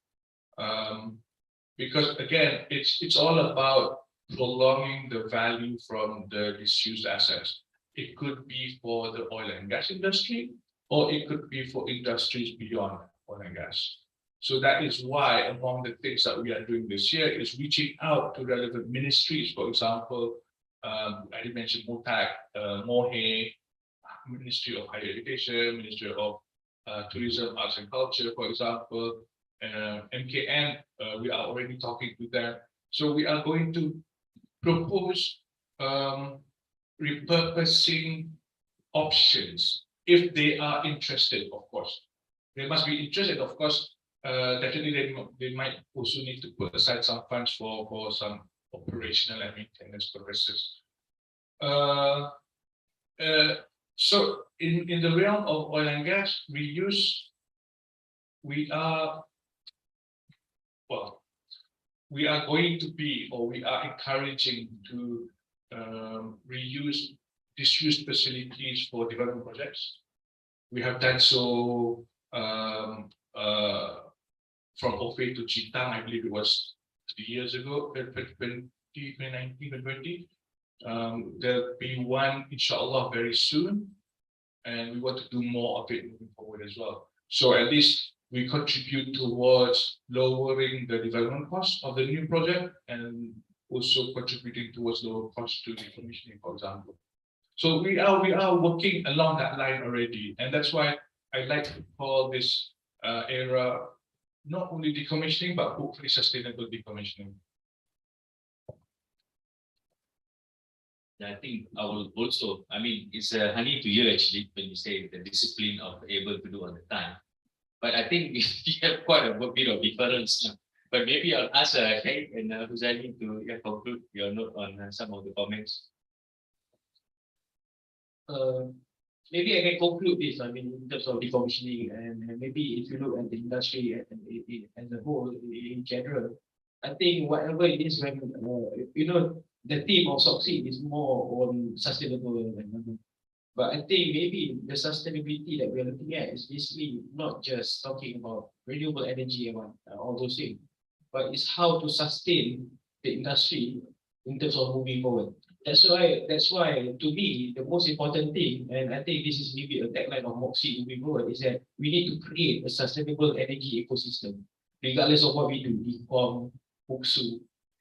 Because again, it's all about prolonging the value from the disused assets. It could be for the oil and gas industry, or it could be for industries beyond oil and gas. So that is why among the things that we are doing this year is reaching out to relevant ministries. For example, I did mention MOTAC, MOHE, Ministry of Higher Education, Ministry of Tourism, Arts and Culture, for example, MKN, we are already talking to them. So we are going to propose repurposing options if they are interested, of course. They must be interested, of course. Definitely, they might also need to put aside some funds for some operational and maintenance purposes. So in the realm of oil and gas reuse, we are going to be, or we are encouraging to reuse disused facilities for development projects. We have done so from Ofe to Chitang, I believe it was 3 years ago, 2019, 2020. There'll be one, inshallah, very soon, and we want to do more of it moving forward as well. So at least we contribute towards lowering the development cost of the new project, and also contributing towards lower cost to decommissioning, for example. So we are working along that line already, and that's why I like to call this era, not only decommissioning, but hopefully sustainable decommissioning. I think I will also, I mean, it's a honey to hear actually when you say the discipline of able to do on the time. But I think we have quite a bit of difference now. But maybe I'll ask Syed and Huzaimi to conclude your note on some of the comments. Maybe I can conclude this. I mean, in terms of decommissioning, and maybe if you look at the industry as a whole, in general, I think whatever it is, when the theme of Moxie is more on sustainable. But I think maybe the sustainability that we are looking at is basically not just talking about renewable energy and all those things, but it's how to sustain the industry in terms of moving forward. That's why to me, the most important thing, and I think this is maybe a tagline of Moxie moving forward, is that we need to create a sustainable energy ecosystem, regardless of what we do, Decom, Buksu,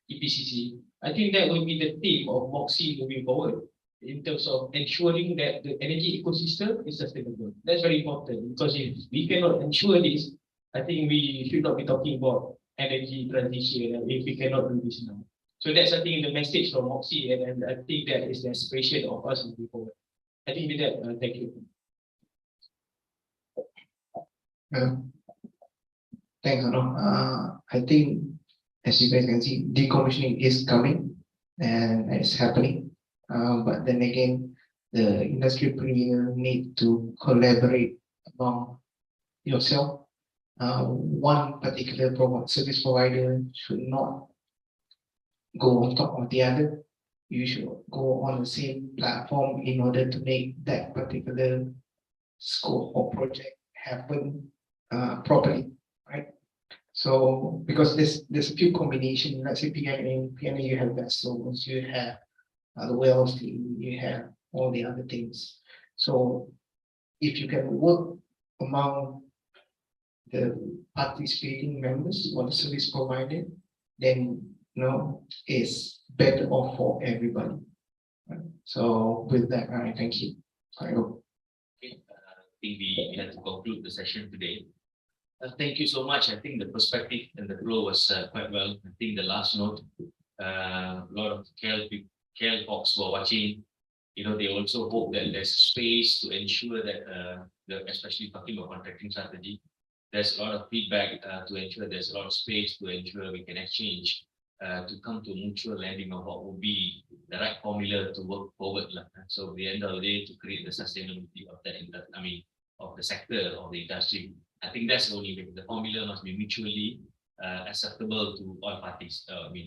EPCC. I think that will be the theme of Moxie moving forward in terms of ensuring that the energy ecosystem is sustainable. That's very important, because if we cannot ensure this, I think we should not be talking about energy transition if we cannot do this now. So that's, I think, the message from Moxie, and I think that is the aspiration of us moving forward. I think with that, thank you. Thanks, Anwar. I think, as you guys can see, decommissioning is coming and it's happening. But then again, the industry player need to collaborate among yourself. One particular service provider should not go on top of the other. You should go on the same platform in order to make that particular scope or project happen properly, right? So because there's a few combinations. Let's say PNA, you have vessels, you have the wells, you have all the other things. So if you can work among the participating members or the service provider, then it's better off for everybody. Right? So with that, I thank you. I hope. Okay, I think we have to conclude the session today. Thank you so much. I think the perspective and the flow was quite well. I think the last note, a lot of KL folks were watching. They also hope that there's space to ensure that, especially talking about contracting strategy, there's a lot of feedback to ensure there's a lot of space to ensure we can exchange to come to a mutual landing of what would be the right formula to work forward. So at the end of the day, to create the sustainability of that, of the sector or the industry. I think that's the only way. The formula must be mutually acceptable to all parties.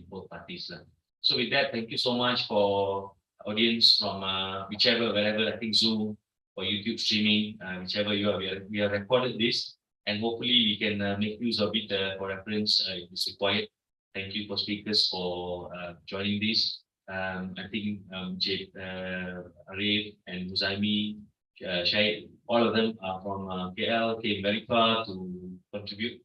Both parties. So with that, thank you so much for audience from wherever. I think Zoom or YouTube streaming, whichever you are. We have recorded this, and hopefully we can make use of it for reference if it's required. Thank you for speakers for joining this. I think Ariff and Huzaimi, Syed, all of them are from KL, came very far to contribute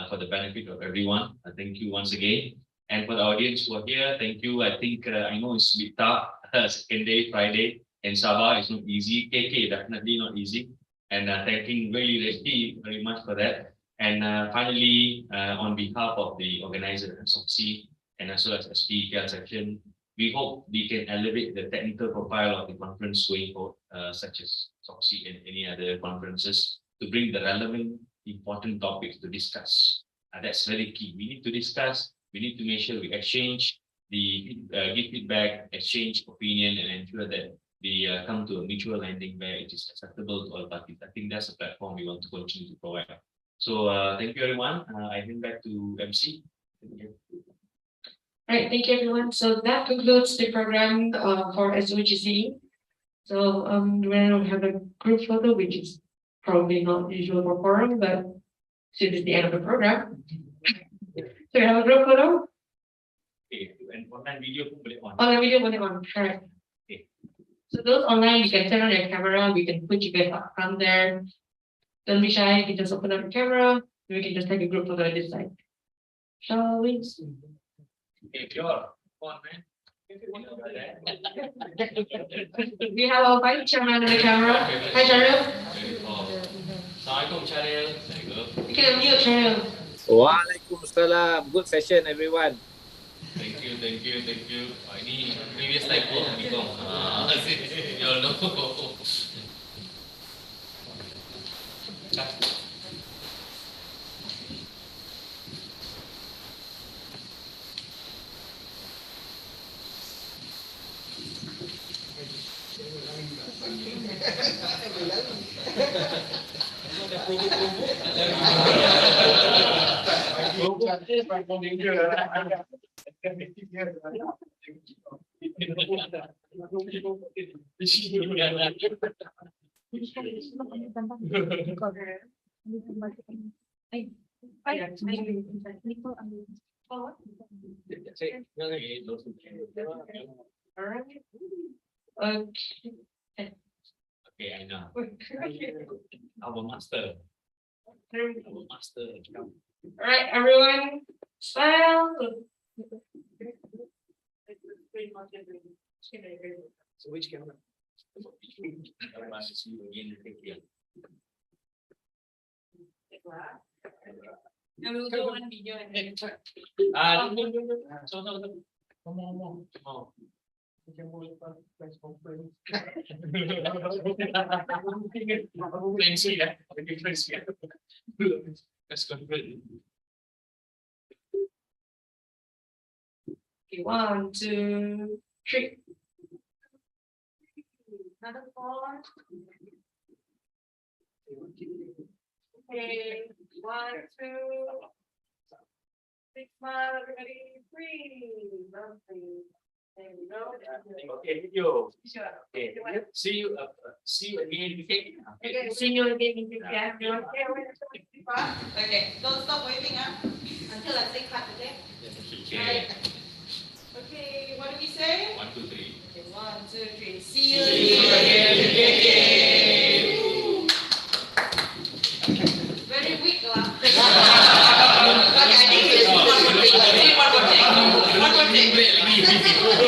for the benefit of everyone. Thank you once again. And for the audience who are here, thank you. I think I know it's a bit tough. Second day, Friday, in Sabah, it's not easy. KK, definitely not easy. And thanking really very much for that. And finally, on behalf of the organizer, Moxie, and as well as SP KL section, we hope we can elevate the technical profile of the conference going forward, such as Moxie and any other conferences, to bring the relevant, important topics to discuss. That's very key. We need to discuss. We need to make sure we exchange, give feedback, exchange opinion, and ensure that we come to a mutual landing where it is acceptable to all parties. I think that's a platform we want to continue to provide. So thank you, everyone. I hand back to MC. Right, thank you, everyone. So that concludes the program for SOGC. So we're going to have a group photo, which is probably not usual for forum, but since it's the end of the program. So we have a group photo. Okay, and online video boleh on. Online video boleh on, correct. Okay. So those online, you can turn on your camera. We can put you guys up from there. Don't be shy. You can just open up your camera. We can just take a group photo at this side. Shall we? Okay, pure. Come on, man. We have our vice chairman on the camera. Hi, Cheryl. Assalamualaikum, Cheryl. Very good. You can unmute, Cheryl. Waalaikumsalam. Good session, everyone. Thank you. Ini previous time pun ni kong. You all know. Okay, I know. Our master. All right, everyone, smile. So which camera? See you again. Thank you. And we'll do one video and then talk. No. Let's convert. Okay, 1, 2, 3. Another 4. Okay, 1, 2. 6 miles, everybody. 3. Lovely. There we go. Okay, video. Sure. Okay, see you again. Okay, see you again in the camera. Okay, don't stop waving until I say cut, okay? Okay. Okay, what do we say? 1, 2, 3. Okay, 1, 2, 3. See you again. Very weak lah. Okay, I think it's one more thing. One more thing.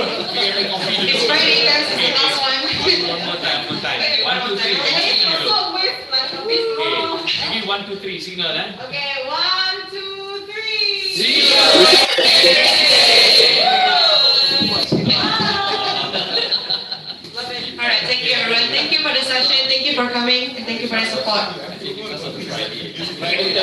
It's Friday, guys. It's the last one. One more time. 1, 2, 3. Okay, also with like a bit more. Maybe 1, 2, 3 signal, Okay, 1, 2, 3. See you. Love it. All right, thank you, everyone. Thank you for the session. Thank you for coming, and thank you for the support. Friday.